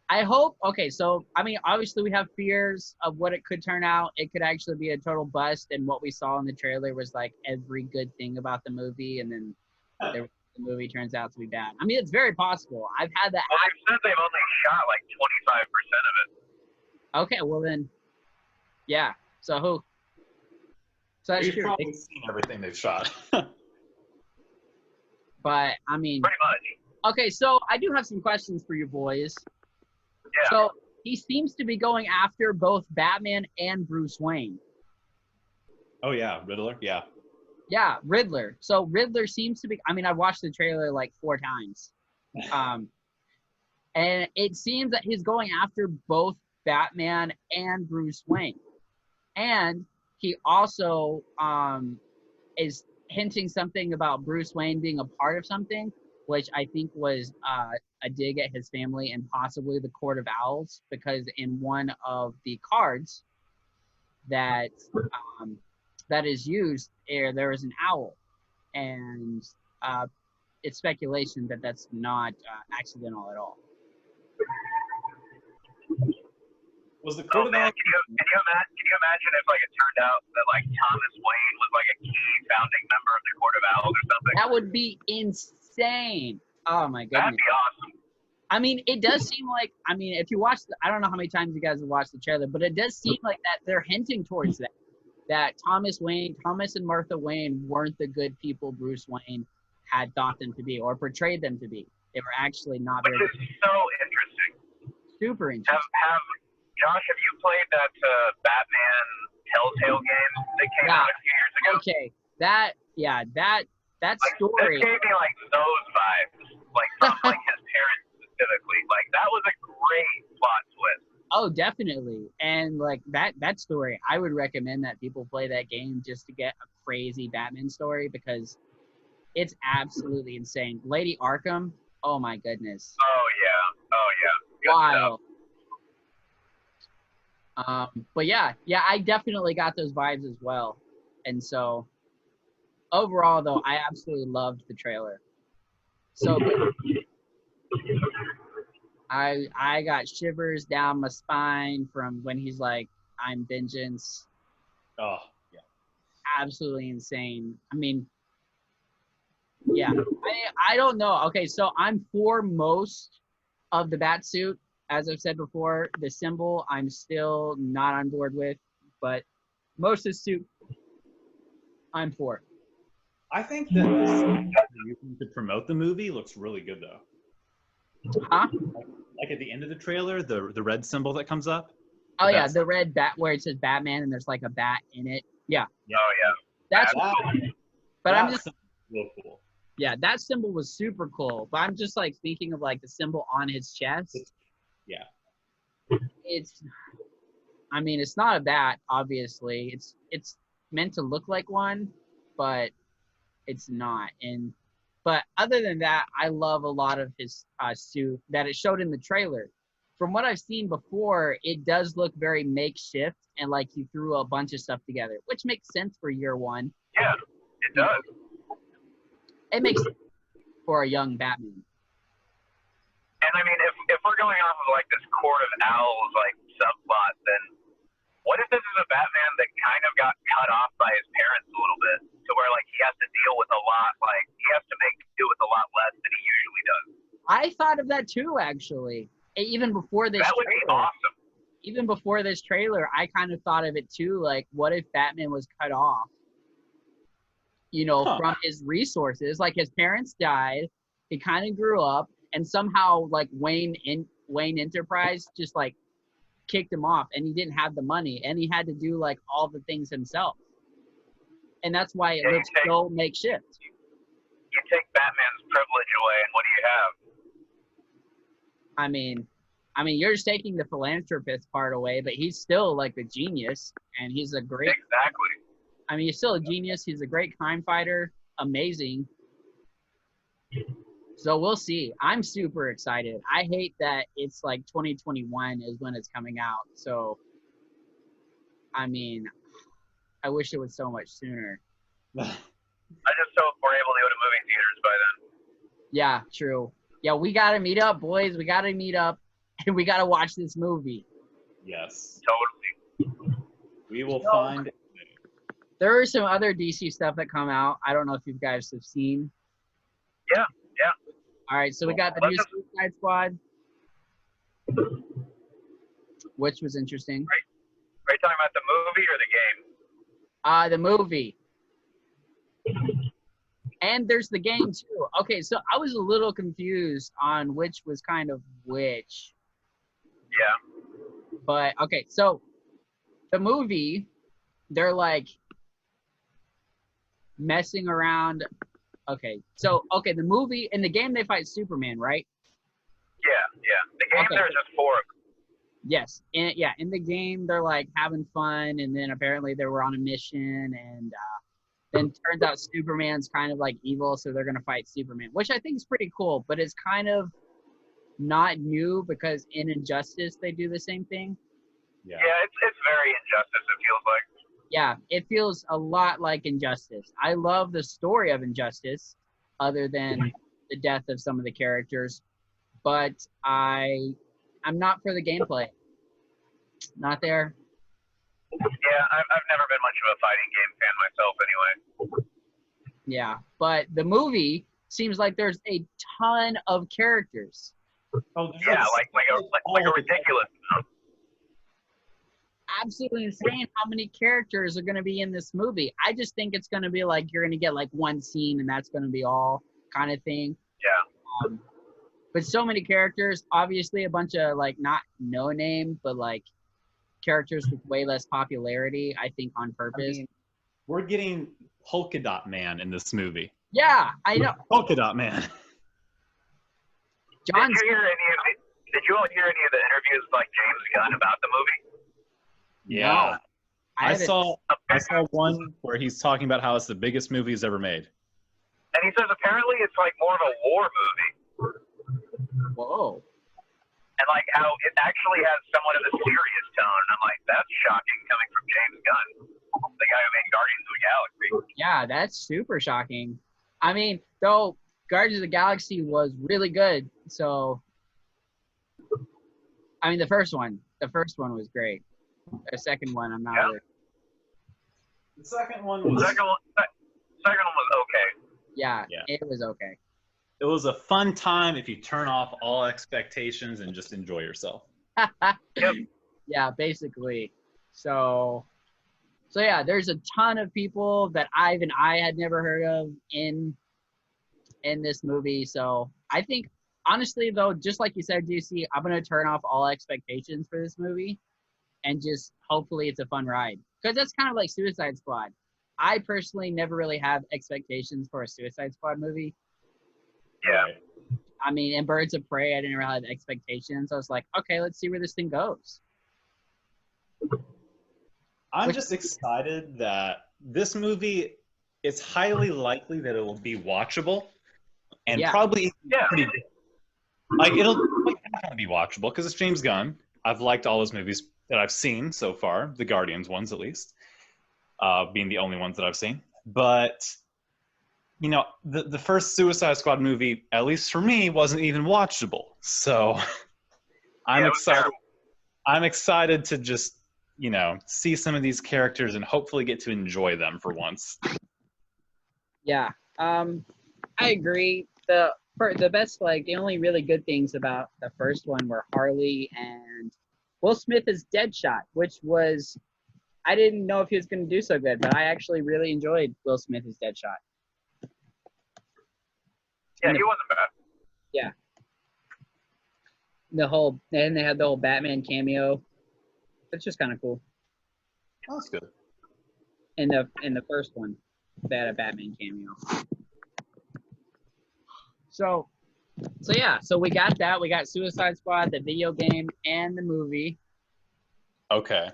I hope, okay, so, I mean, obviously we have fears of what it could turn out. It could actually be a total bust, and what we saw in the trailer was, like, every good thing about the movie, and then the movie turns out to be bad. I mean, it's very possible. I've had that.
Well, they've said they've only shot, like, 25% of it.
Okay, well then, yeah. So who? So that's
You've
true.
probably seen everything they've shot.
But, I mean.
Pretty much.
Okay, so I do have some questions for you boys.
Yeah.
So he seems to be going after both Batman and Bruce Wayne.
Oh, yeah, Riddler, yeah.
Yeah, Riddler. So Riddler seems to be, I mean, I've watched the trailer like 4 times. And it seems that he's going after both Batman and Bruce Wayne. And he also is hinting something about Bruce Wayne being a part of something, which I think was a dig at his family and possibly the Court of Owls, because in one of the cards that that is used, there is an owl, and it's speculation that that's not accidental at all.
Was the Court of Owls?
Can you imagine if, like, it turned out that, like, Thomas Wayne was, like, a key founding member of the Court of Owls or something?
That would be insane. Oh my goodness.
That'd be awesome.
I mean, it does seem like, I mean, if you watch, I don't know how many times you guys have watched the trailer, but it does seem like that they're hinting towards that Thomas and Martha Wayne weren't the good people Bruce Wayne had thought them to be or portrayed them to be. They were actually not very
good. Which is so interesting.
Super interesting.
Josh, have you played that Batman Telltale game that came out a few years ago?
Okay, that story.
This gave me, like, those vibes, like, from, like, his parents specifically. Like, that was a great plot twist.
Oh, definitely. And like that story, I would recommend that people play that game just to get a crazy Batman story because it's absolutely insane. Lady Arkham, oh my goodness.
Oh yeah. Good
Wild.
stuff.
But yeah, I definitely got those vibes as well. And so overall though, I absolutely loved the trailer. So good. I got shivers down my spine from when he's like, I'm vengeance.
Oh, yeah.
Absolutely insane. I mean, yeah. I don't know. Okay, so I'm for most of the bat suit. As I've said before, the symbol I'm still not on board with, but most of the suit I'm for.
I think that to promote the movie looks really good though.
Huh?
Like at the end of the trailer, the red symbol that comes up.
Oh yeah, the red bat where it says Batman and there's like a bat in it. Yeah.
Oh yeah.
That's but I'm just
real cool.
yeah, that symbol was super cool. But I'm just like speaking of like the symbol on his chest.
Yeah.
It's I mean, it's not a bat, obviously. It's meant to look like one, but it's not. But other than that, I love a lot of his suit that it showed in the trailer. From what I've seen before, it does look very makeshift and like he threw a bunch of stuff together, which makes sense for year one.
Yeah, it does.
It makes sense for a young Batman.
And I mean, if we're going off of like this Court of Owls like subplot, then what if this is a Batman that kind of got cut off by his parents a little bit, to where like he has to deal with a lot, like he has to make do with a lot less than he usually does?
I thought of that too, actually. Even before this
That would be awesome.
Even before this trailer, I kind of thought of it too. Like, what if Batman was cut off, from his resources? Like, his parents died, he kind of grew up, and somehow, like, Wayne Enterprise just, like, kicked him off, and he didn't have the money, and he had to do, like, all the things himself. And that's why it looks so makeshift.
You take Batman's privilege away, and what do you have?
I mean, you're just taking the philanthropist part away, but he's still like a genius, and he's a great.
Exactly.
I mean, he's still a genius. He's a great crime fighter. Amazing. So we'll see. I'm super excited. I hate that it's like 2021 is when it's coming out. So, I mean, I wish it was so much sooner.
I just hope we're able to go to movie theaters by then.
Yeah, true. Yeah, we got to meet up, boys. We got to meet up, and we got to watch this movie.
Yes.
Totally.
We will find.
There are some other DC stuff that come out. I don't know if you guys have seen.
Yeah.
All right, so we got the new Suicide Squad, which was interesting.
Are you talking about the movie or the game?
The movie. And there's the game too. Okay, so I was a little confused on which was kind of which.
Yeah.
But okay, so the movie, they're like messing around. Okay, the movie, in the game they fight Superman, right?
Yeah. The game there's just 4 of them.
Yes, and in the game they're like having fun, and then apparently they were on a mission, and then turns out Superman's kind of like evil, so they're gonna fight Superman, which I think is pretty cool, but it's kind of not new because in Injustice they do the same thing.
Yeah,
it's very Injustice, it feels like.
Yeah, it feels a lot like Injustice. I love the story of Injustice, other than the death of some of the characters, but I'm not for the gameplay. Not there.
Yeah, I've never been much of a fighting game fan myself anyway.
Yeah, but the movie seems like there's a ton of characters.
Oh,
yeah, like a ridiculous amount.
Absolutely insane how many characters are going to be in this movie. I just think it's going to be like you're going to get like one scene and that's going to be all kind of thing.
Yeah.
But so many characters, obviously a bunch of like not no name, but like characters with way less popularity, I think on purpose. I mean,
we're getting Polka Dot Man in this movie.
Yeah, I know.
Polka Dot Man.
Did you hear any of Did you all hear any of the interviews with, like, James Gunn about the movie?
Yeah.
No,
I
haven't-
saw one where he's talking about how it's the biggest movie he's ever made.
And he says apparently it's like more of a war movie,
Whoa.
and like how it actually has somewhat of a serious tone. And I'm like, that's shocking coming from James Gunn, the guy who made Guardians of the Galaxy.
Yeah, that's super shocking. I mean, though Guardians of the Galaxy was really good, so I mean the first one was great. The second one, I'm not
Yeah.
really.
The second one
The
was
second one was okay.
Yeah,
Yeah.
it was okay.
it was a fun time if you turn off all expectations and just enjoy yourself.
Yep.
Yeah, basically. So yeah, there's a ton of people that I had never heard of in this movie. So I think honestly though, just like you said, DC, I'm gonna turn off all expectations for this movie and just hopefully it's a fun ride. Because that's kind of like Suicide Squad. I personally never really have expectations for a Suicide Squad movie.
Yeah.
I mean, in Birds of Prey, I didn't really have expectations. I was like, okay, let's see where this thing goes.
I'm just excited that this movie, it's highly likely that it will be watchable and
Yeah.
probably
Yeah.
pretty good. Like, it'll definitely be watchable because it's James Gunn. I've liked all his movies that I've seen so far, the Guardians ones at least, being the only ones that I've seen. But, you know, the first Suicide Squad movie, at least for me, wasn't even watchable. So I'm
Yeah, it was
excited.
terrible.
I'm excited to just, you know, see some of these characters and hopefully get to enjoy them for once.
Yeah, I agree. The best, like, the only really good things about the first one were Harley and Will Smith as Deadshot, which was, I didn't know if he was going to do so good, but I actually really enjoyed Will Smith as Deadshot.
Yeah, he wasn't bad.
And they had the whole Batman cameo. It's just kind of cool.
Oh, that's good.
In the first one, they had a Batman cameo. So yeah, so we got that. We got Suicide Squad, the video game, and the movie.
Okay.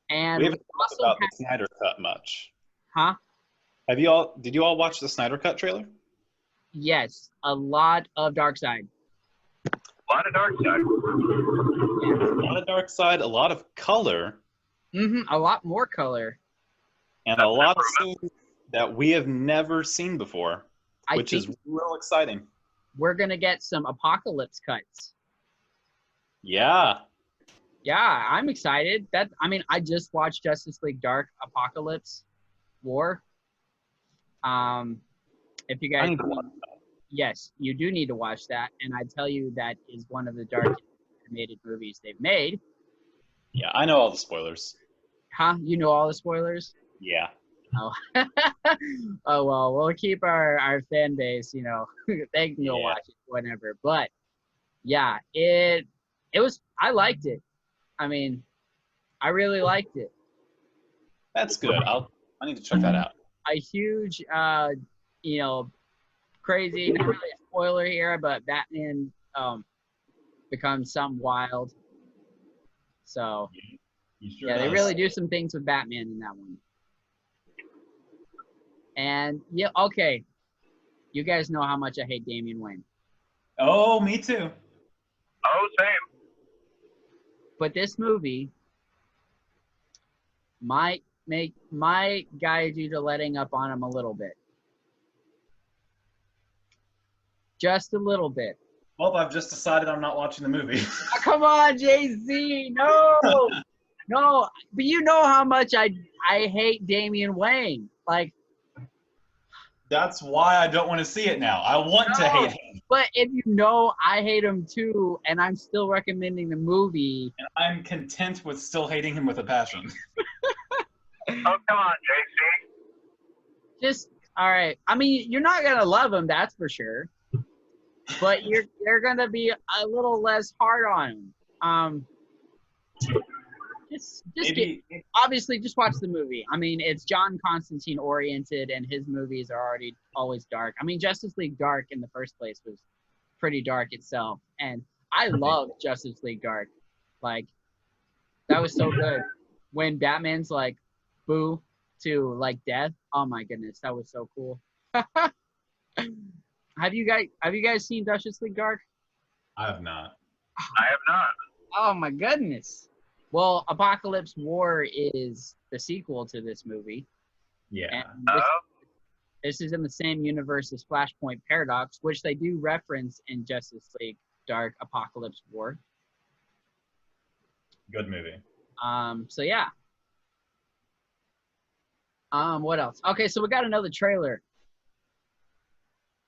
And
We
we
haven't talked
also
about the Snyder Cut much.
huh?
Did you all watch the Snyder Cut trailer?
Yes, a lot of Darkseid.
A lot of dark side.
A lot of dark side, a lot of color,
A lot more color.
and a lot of scenes that we have never seen before,
I
which is
think
real exciting.
we're gonna get some apocalypse cuts.
Yeah.
Yeah, I'm excited. I just watched Justice League Dark Apocalypse War. If you
I
guys,
need to watch
yes, you do need to watch that, and I tell you that is one of the darkest animated movies they've made.
Yeah, I know all the spoilers.
Huh? You know all the spoilers?
Yeah.
Oh, oh well, we'll keep our fan base. You know, they can go
Yeah.
watch it whenever. But yeah, it was. I liked it. I mean, I really liked it.
That's good. I need to check that out.
A huge, you know, crazy. Not really a spoiler here, but Batman becomes something wild. So
You sure
yeah, they
does.
really do some things with Batman in that one. And yeah, okay. You guys know how much I hate Damian Wayne.
Oh, me too.
Oh, same.
But this movie might guide you to letting up on him a little bit. Just a little bit.
Well, I've just decided I'm not watching the movie.
Oh, come on, Jay-Z. No. No. But you know how much I hate Damian Wayne. Like,
That's why I don't want to see it now. I want to
No.
hate him.
but if you know I hate him too, and I'm still recommending the movie.
And I'm content with still hating him with a passion.
Oh, come on, JC.
Just all right. I mean, you're not gonna love him, that's for sure. But you're gonna be a little less hard on him. Just
Maybe
obviously just watch the movie. I mean, it's John Constantine oriented, and his movies are always dark. I mean, Justice League Dark in the first place was pretty dark itself, and I love Justice League Dark. Like, that was so good. When Batman's like, boo to like death. Oh my goodness, that was so cool. Have you guys seen Justice League Dark?
I have not.
I have not.
Oh my goodness. Well, Apocalypse War is the sequel to this movie.
Yeah.
And
Oh,
this is in the same universe as Flashpoint Paradox, which they do reference in Justice League Dark Apocalypse War.
Good movie.
So yeah. What else? Okay, so we got another trailer.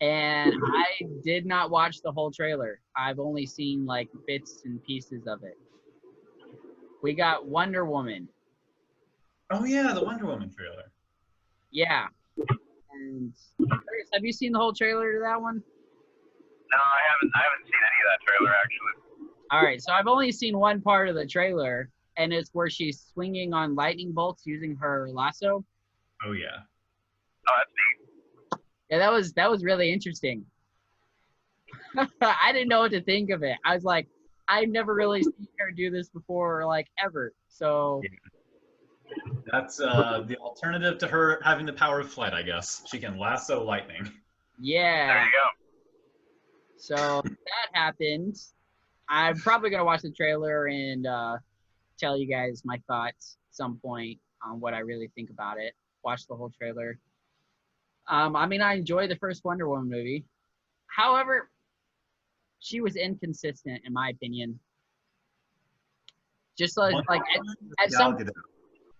And I did not watch the whole trailer. I've only seen like bits and pieces of it. We got Wonder Woman.
Oh yeah, the Wonder Woman trailer.
Yeah. And Chris, have you seen the whole trailer to that one?
no, I haven't seen any of that trailer actually.
All right, so I've only seen one part of the trailer, and it's where she's swinging on lightning bolts using her lasso.
Oh yeah.
Oh, that's neat.
Yeah, that was really interesting. I didn't know what to think of it. I was like, I've never really seen her do this before, like ever. So
That's the alternative to her having the power of flight, I guess. She can lasso lightning.
There
yeah.
you go.
So that happened. I'm probably gonna watch the trailer and tell you guys my thoughts at some point on what I really think about it. Watch the whole trailer. I mean, I enjoyed the first Wonder Woman movie. However, she was inconsistent in my opinion. Just like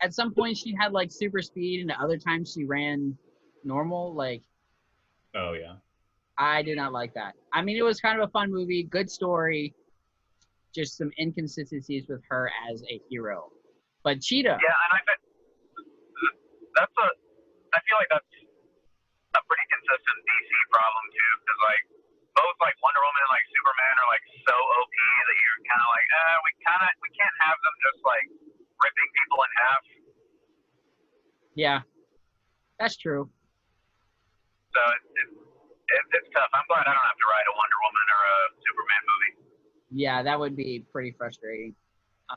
at some point she had like super speed, and at other times she ran normal. Like,
Oh yeah.
I did not like that. I mean, it was kind of a fun movie, good story, just some inconsistencies with her as a hero. But Cheetah,
Yeah, and I bet I feel like that's a pretty consistent DC problem too, because like both like Wonder Woman and like Superman are like so OP that you're kind of like, we can't have them just like ripping people in half.
yeah, that's true.
So it's tough. I'm glad I don't have to write a Wonder Woman or a Superman movie.
Yeah, that would be pretty frustrating.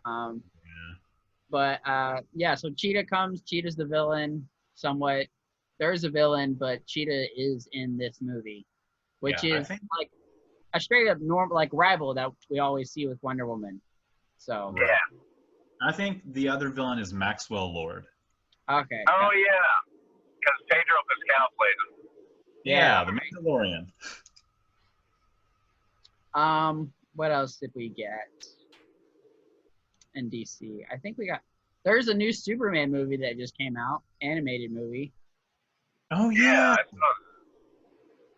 Yeah.
But yeah, so Cheetah comes. Cheetah's the villain, somewhat. There's a villain, but Cheetah is in this movie, which
Yeah, I
is
think-
like a straight up normal like rival that we always see with Wonder Woman. So
Yeah.
I think the other villain is Maxwell Lord.
okay.
Oh yeah, because Pedro Pascal plays him.
Yeah, the Mandalorian.
What else did we get in DC? I think there's a new Superman movie that just came out, animated movie.
Oh
Yeah,
yeah.
I saw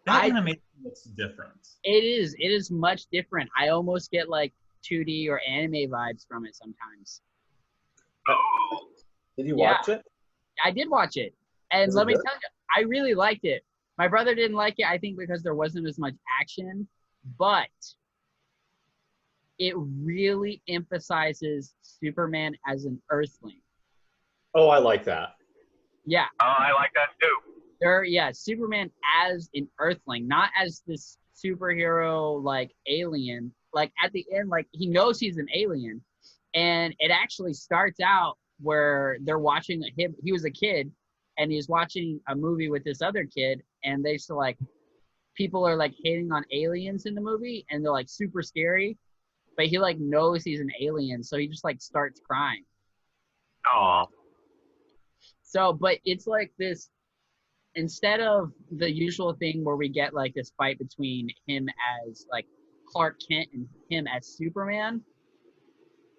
That
I-
animation looks different.
It is much different. I almost get like 2D or anime vibes from it sometimes.
Oh,
Did you
Yeah.
watch it?
I did watch it, and
Was it
let me
good?
tell you, I really liked it. My brother didn't like it, I think, because there wasn't as much action, but it really emphasizes Superman as an Earthling.
Oh, I like that.
Yeah,
I like that too.
Superman as an Earthling, not as this superhero like alien. Like at the end, like he knows he's an alien, and it actually starts out where they're watching him. He was a kid, and he's watching a movie with this other kid, and they still like people are like hating on aliens in the movie, and they're like super scary, but he like knows he's an alien, so he just like starts crying.
Oh,
So, but it's like this, instead of the usual thing where we get like this fight between him as like Clark Kent and him as Superman,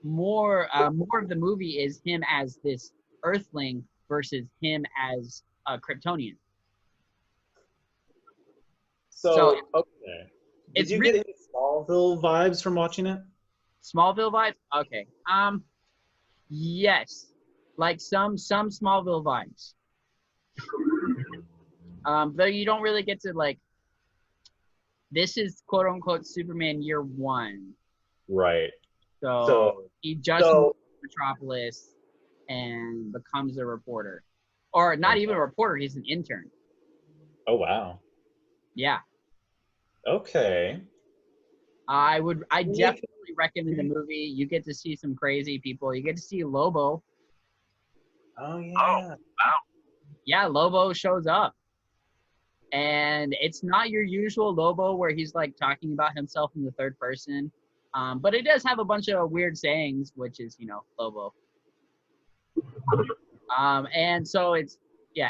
more of the movie is him as this Earthling versus him as a Kryptonian.
So,
So,
okay. Did
it's
you
really-
get any Smallville vibes from watching it?
Smallville vibes? Okay. Yes. Like some Smallville vibes. Though you don't really get to like, this is quote unquote Superman year one.
Right.
So,
So,
he just
so
moved to Metropolis and becomes a reporter. Or not even a reporter, he's an intern.
oh wow.
Yeah.
Okay.
I definitely recommend the movie. You get to see some crazy people. You get to see Lobo.
Oh yeah.
Oh, wow.
Yeah, Lobo shows up. And it's not your usual Lobo where he's like talking about himself in the third person. But it does have a bunch of weird sayings, which is, Lobo. And so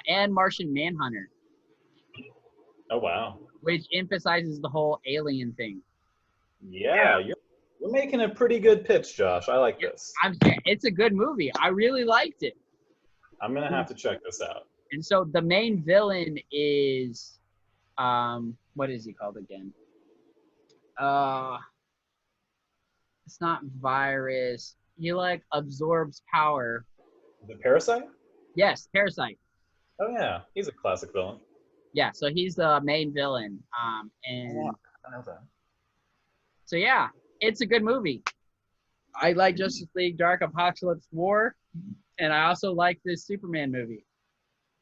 and Martian Manhunter,
Oh wow.
which emphasizes the whole alien thing.
Yeah, you're making a pretty good pitch, Josh. I like this.
It's a good movie. I really liked it.
I'm gonna have to check this out.
And so the main villain is, what is he called again? It's not Virus. He like absorbs power.
The Parasite?
Yes, Parasite.
Oh yeah, he's a classic villain.
Yeah, so he's the main villain. And
Yeah, I know that.
so yeah, it's a good movie. I like Justice League Dark Apocalypse War, and I also like this Superman movie.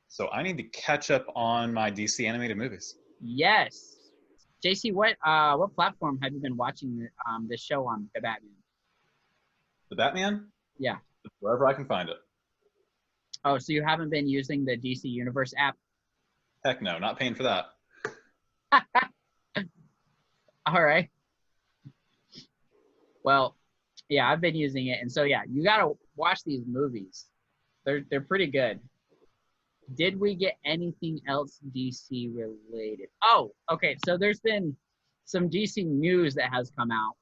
So I need to catch up on my DC animated movies.
Yes. JC, what platform have you been watching this show on, The Batman?
The Batman?
Yeah.
Wherever I can find it.
Oh, so you haven't been using the DC Universe app?
Heck no, not paying for that.
All right. Well, yeah, I've been using it, and so yeah, you gotta watch these movies. They're pretty good. Did we get anything else DC related? Oh, okay. So there's been some DC news that has come out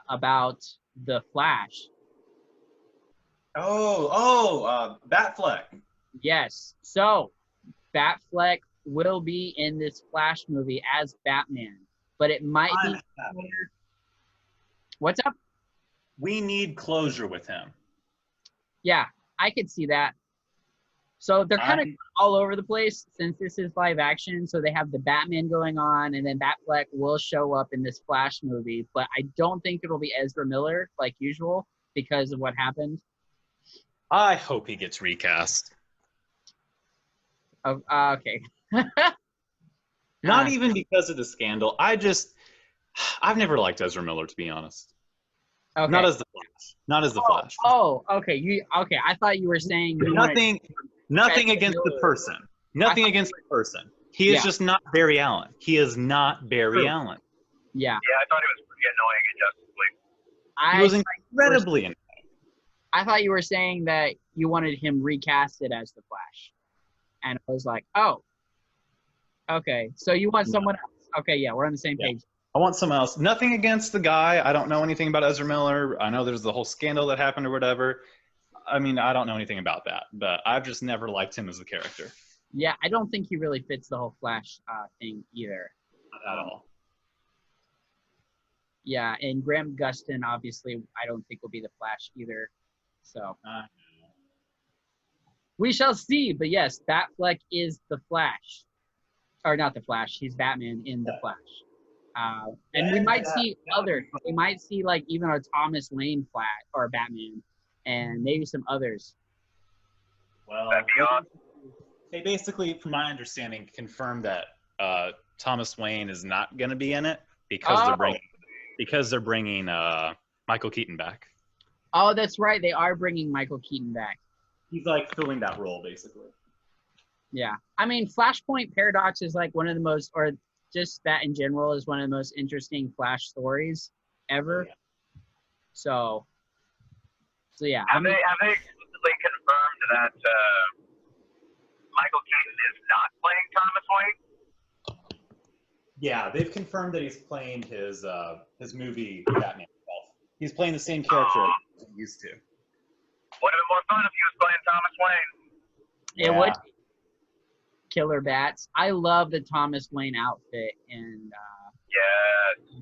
about the Flash.
Batfleck.
Yes. So Batfleck will be in this Flash movie as Batman, but it might be. What's up?
We need closure with him.
Yeah, I could see that. So they're kind of all over the place since this is live action. So they have the Batman going on, and then Batfleck will show up in this Flash movie. But I don't think it'll be Ezra Miller like usual because of what happened.
I hope he gets recast.
Oh, okay.
Not even because of the scandal. I've never liked Ezra Miller, to be honest.
Okay.
Not as the Flash. Not as the Flash.
Oh, okay. Okay. I thought you were saying
Nothing against the person. Nothing against the person. He is just not Barry Allen. He is not Barry Allen.
Yeah.
Yeah, I thought he was pretty annoying in Justice League.
He was incredibly annoying.
I thought you were saying that you wanted him recasted as the Flash. And I was like, oh, okay. So you want someone else. Okay, yeah, we're on the same page.
I want someone else. Nothing against the guy. I don't know anything about Ezra Miller. I know there's the whole scandal that happened or whatever. I mean, I don't know anything about that, but I've just never liked him as a character.
Yeah, I don't think he really fits the whole Flash thing either.
Not at all.
Yeah, and Graham Gustin, obviously, I don't think will be the Flash either. So we shall see. But yes, Batfleck is the Flash. Or not the Flash. He's Batman in the Flash. And we might see others. We might see like even a Thomas Wayne Flash or Batman, and maybe some others.
Well, they basically, from my understanding, confirmed that Thomas Wayne is not going to be in it because they're bringing Michael Keaton back.
Oh, that's right. They are bringing Michael Keaton back.
He's like filling that role, basically.
Yeah. I mean, Flashpoint Paradox is like one of the most, or just that in general is one of the most interesting Flash stories ever.
Yeah.
So yeah.
Have they explicitly confirmed that Michael Keaton is not playing Thomas Wayne?
Yeah, they've confirmed that he's playing his movie Batman himself. He's playing the same character as he used to.
Would have been more fun if he was playing Thomas Wayne.
It would. Killer Bats. I love the Thomas Wayne outfit in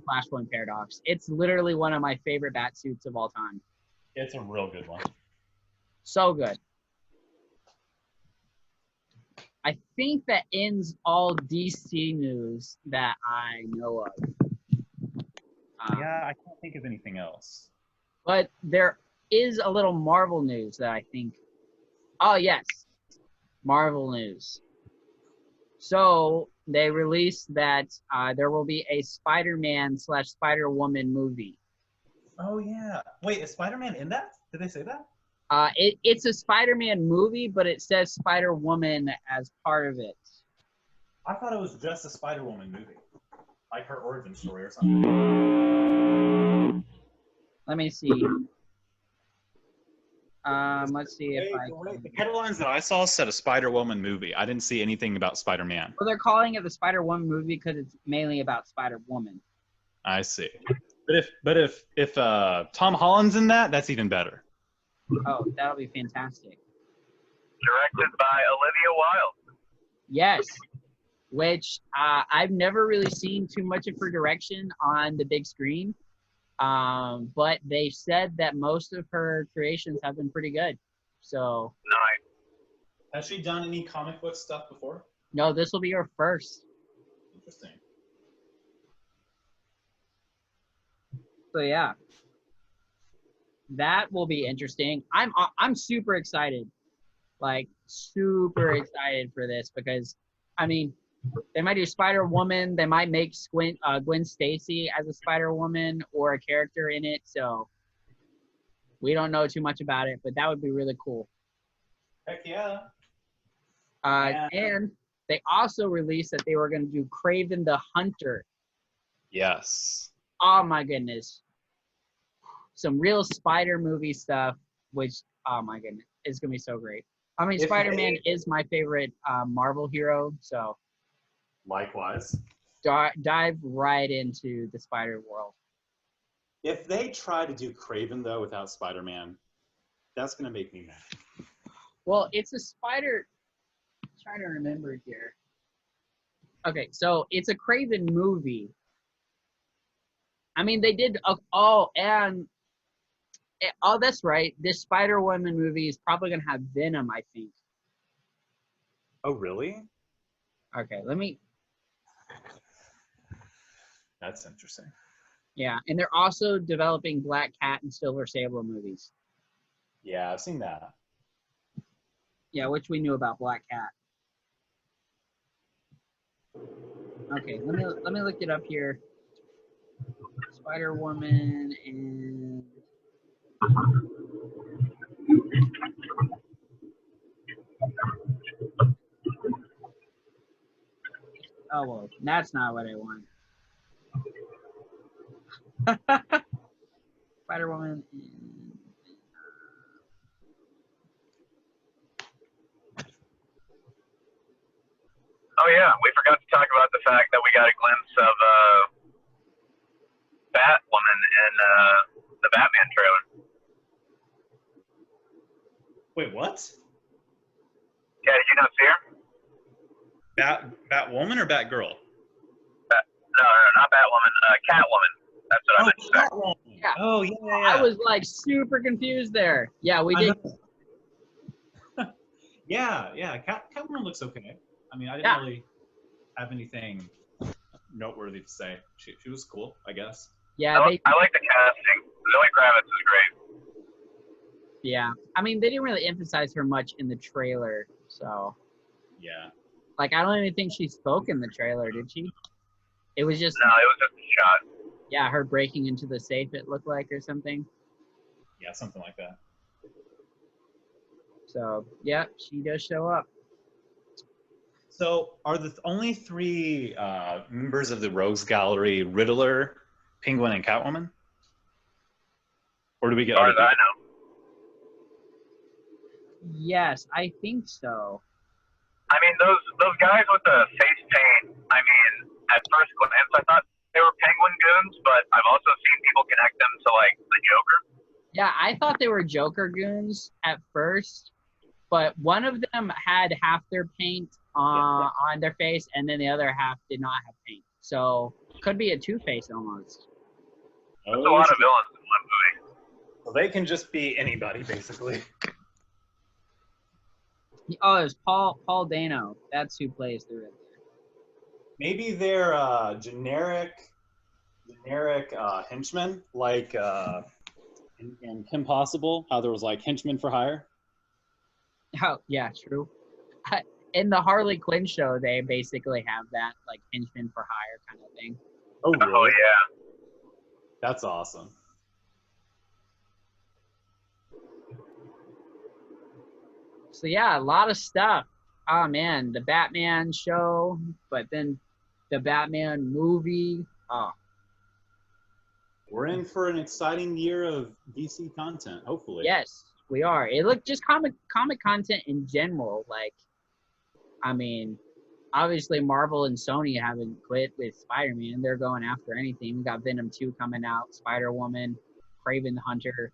Flashpoint Paradox. It's literally one of my favorite bat suits of all time.
It's a real good one.
So good. I think that ends all DC news that I know of.
Yeah, I can't think of anything else.
But there is a little Marvel news that I think. Oh, yes. Marvel news. So they released that there will be a Spider-Man / Spider-Woman movie.
Oh yeah. Wait, is Spider-Man in that? Did they say that?
It's a Spider-Man movie, but it says Spider-Woman as part of it.
I thought it was just a Spider-Woman movie, like her origin story or something.
Let me see. Let's see if I can.
The headlines that I saw said a Spider-Woman movie. I didn't see anything about Spider-Man.
Well, they're calling it the Spider-Woman movie because it's mainly about Spider-Woman.
I see. But if Tom Holland's in that, that's even better.
Oh, that'll be fantastic.
Directed by Olivia Wilde.
Yes, which I've never really seen too much of her direction on the big screen. But they said that most of her creations have been pretty good. So
Nice.
Has she done any comic book stuff before?
no, this will be her first.
Interesting.
So yeah, that will be interesting. I'm super excited, like super excited for this because, I mean, they might do Spider-Woman. They might make Gwen Stacy as a Spider-Woman or a character in it. So we don't know too much about it, but that would be really cool.
Heck yeah.
And they also released that they were going to do Kraven the Hunter.
Yes.
Oh my goodness. Some real Spider movie stuff, which, oh my goodness, it's going to be so great. I mean, Spider-Man is my favorite Marvel hero, so
Likewise.
dive right into the Spider world.
If they try to do Kraven, though, without Spider-Man, that's going to make me mad.
Well, it's a spider. I'm trying to remember here. Okay, so it's a Kraven movie. I mean, they did. Oh, that's right. This Spider-Woman movie is probably gonna have Venom, I think.
Oh, really?
Okay, let me.
That's interesting.
Yeah, and they're also developing Black Cat and Silver Sable movies.
Yeah, I've seen that.
Yeah, which we knew about Black Cat. Okay, let me look it up here. Spider-Woman and oh well, that's not what I want. Spider-Woman and
Oh yeah, we forgot to talk about the fact that we got a glimpse of Batwoman in the Batman trailer.
Wait, what?
Yeah, did you not see her?
Batwoman or Batgirl?
No, not Batwoman. Catwoman. That's what I meant to say.
Catwoman.
Yeah.
Oh, yeah.
I was like super confused there. Yeah, we did.
Yeah. Catwoman looks okay. I mean, I didn't really have anything noteworthy to say. She was cool, I guess.
Yeah,
I like the casting. Zoe Kravitz is great.
Yeah, I mean, they didn't really emphasize her much in the trailer, so.
Yeah.
Like, I don't even think she spoke in the trailer, did she? It was just.
No, it was just a shot.
Yeah, her breaking into the safe, it looked like, or something.
Yeah, something like that.
So, yeah, she does show up.
So, are the only three members of the Rogues Gallery Riddler, Penguin, and Catwoman? Or do we get?
As far as I know.
Yes, I think so.
I mean, those guys with the face paint. I mean, at first glance, I thought they were Penguin goons, but I've also seen people connect them to like the Joker.
Yeah, I thought they were Joker goons at first, but one of them had half their paint on their face, and then the other half did not have paint. So could be a Two-Face almost.
There's a lot of villains in one movie.
So they can just be anybody, basically.
Oh, it's Paul Dano. That's who plays the Riddler.
Maybe they're generic henchmen, like in Kim Possible, how there was like henchmen for hire.
Oh, yeah, true. in the Harley Quinn show, they basically have that like henchman for hire kind of thing.
Oh,
Oh
really?
yeah.
That's awesome.
So yeah, a lot of stuff. Oh man, the Batman show, but then the Batman movie. Oh
We're in for an exciting year of DC content, hopefully.
yes, we are. It looked just comic content in general. Like, I mean, obviously Marvel and Sony haven't quit with Spider-Man. They're going after anything. We got Venom 2 coming out, Spider-Woman, Kraven the Hunter.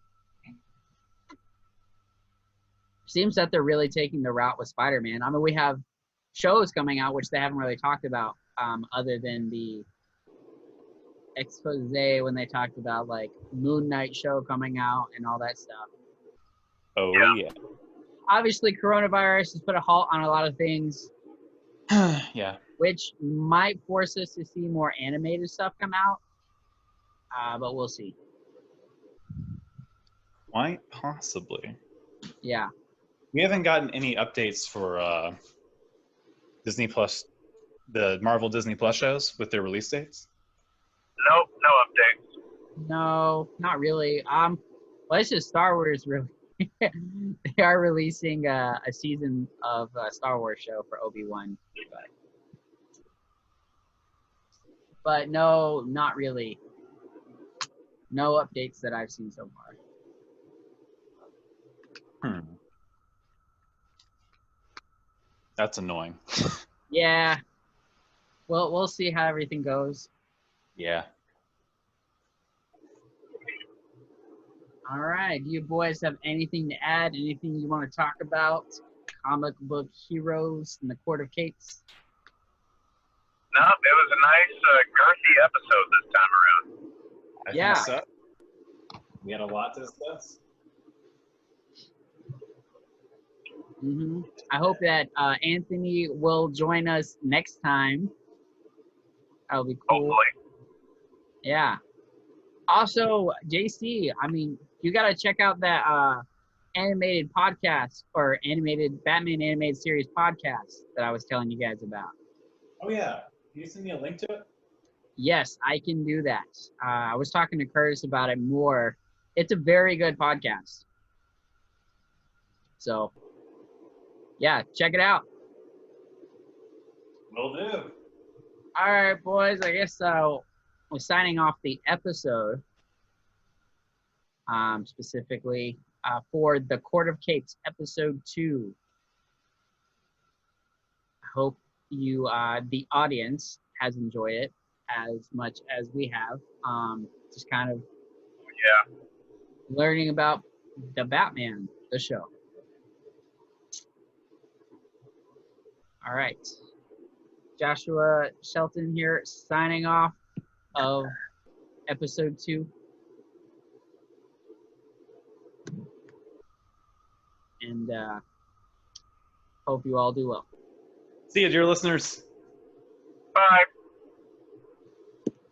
Seems that they're really taking the route with Spider-Man. I mean, we have shows coming out which they haven't really talked about, other than the expose when they talked about like Moon Knight show coming out and all that stuff.
Oh, yeah.
Obviously, coronavirus has put a halt on a lot of things,
Yeah.
which might force us to see more animated stuff come out, but we'll see.
Quite possibly.
Yeah.
We haven't gotten any updates for Disney Plus, the Marvel Disney Plus shows with their release dates.
Nope, no updates.
No, not really. Well, it's just Star Wars. Really, they are releasing a season of a Star Wars show for Obi-Wan, but no, not really. No updates that I've seen so far.
That's annoying.
Yeah. Well, we'll see how everything goes.
Yeah.
All right. Do you boys have anything to add? Anything you want to talk about? Comic book heroes in the Court of Capes?
Nope, it was a nice, girthy episode this time around.
I
Yeah.
think so. We had a lot to discuss.
I hope that Anthony will join us next time. That'll be cool.
Hopefully.
Yeah. Also, JC, I mean, you got to check out that animated podcast or animated Batman animated series podcast that I was telling you guys about.
Oh, yeah. Can you send me a link to it?
Yes, I can do that. I was talking to Curtis about it more. It's a very good podcast. So, yeah, check it out.
Will do.
All right, boys. I guess we're signing off the episode, specifically for the Court of Capes, episode 2. I hope you, the audience, has enjoyed it as much as we have. Just kind of learning about the Batman, the show. All right. Joshua Shelton here, signing off of episode 2. And hope you all do well.
See you, dear listeners.
Bye.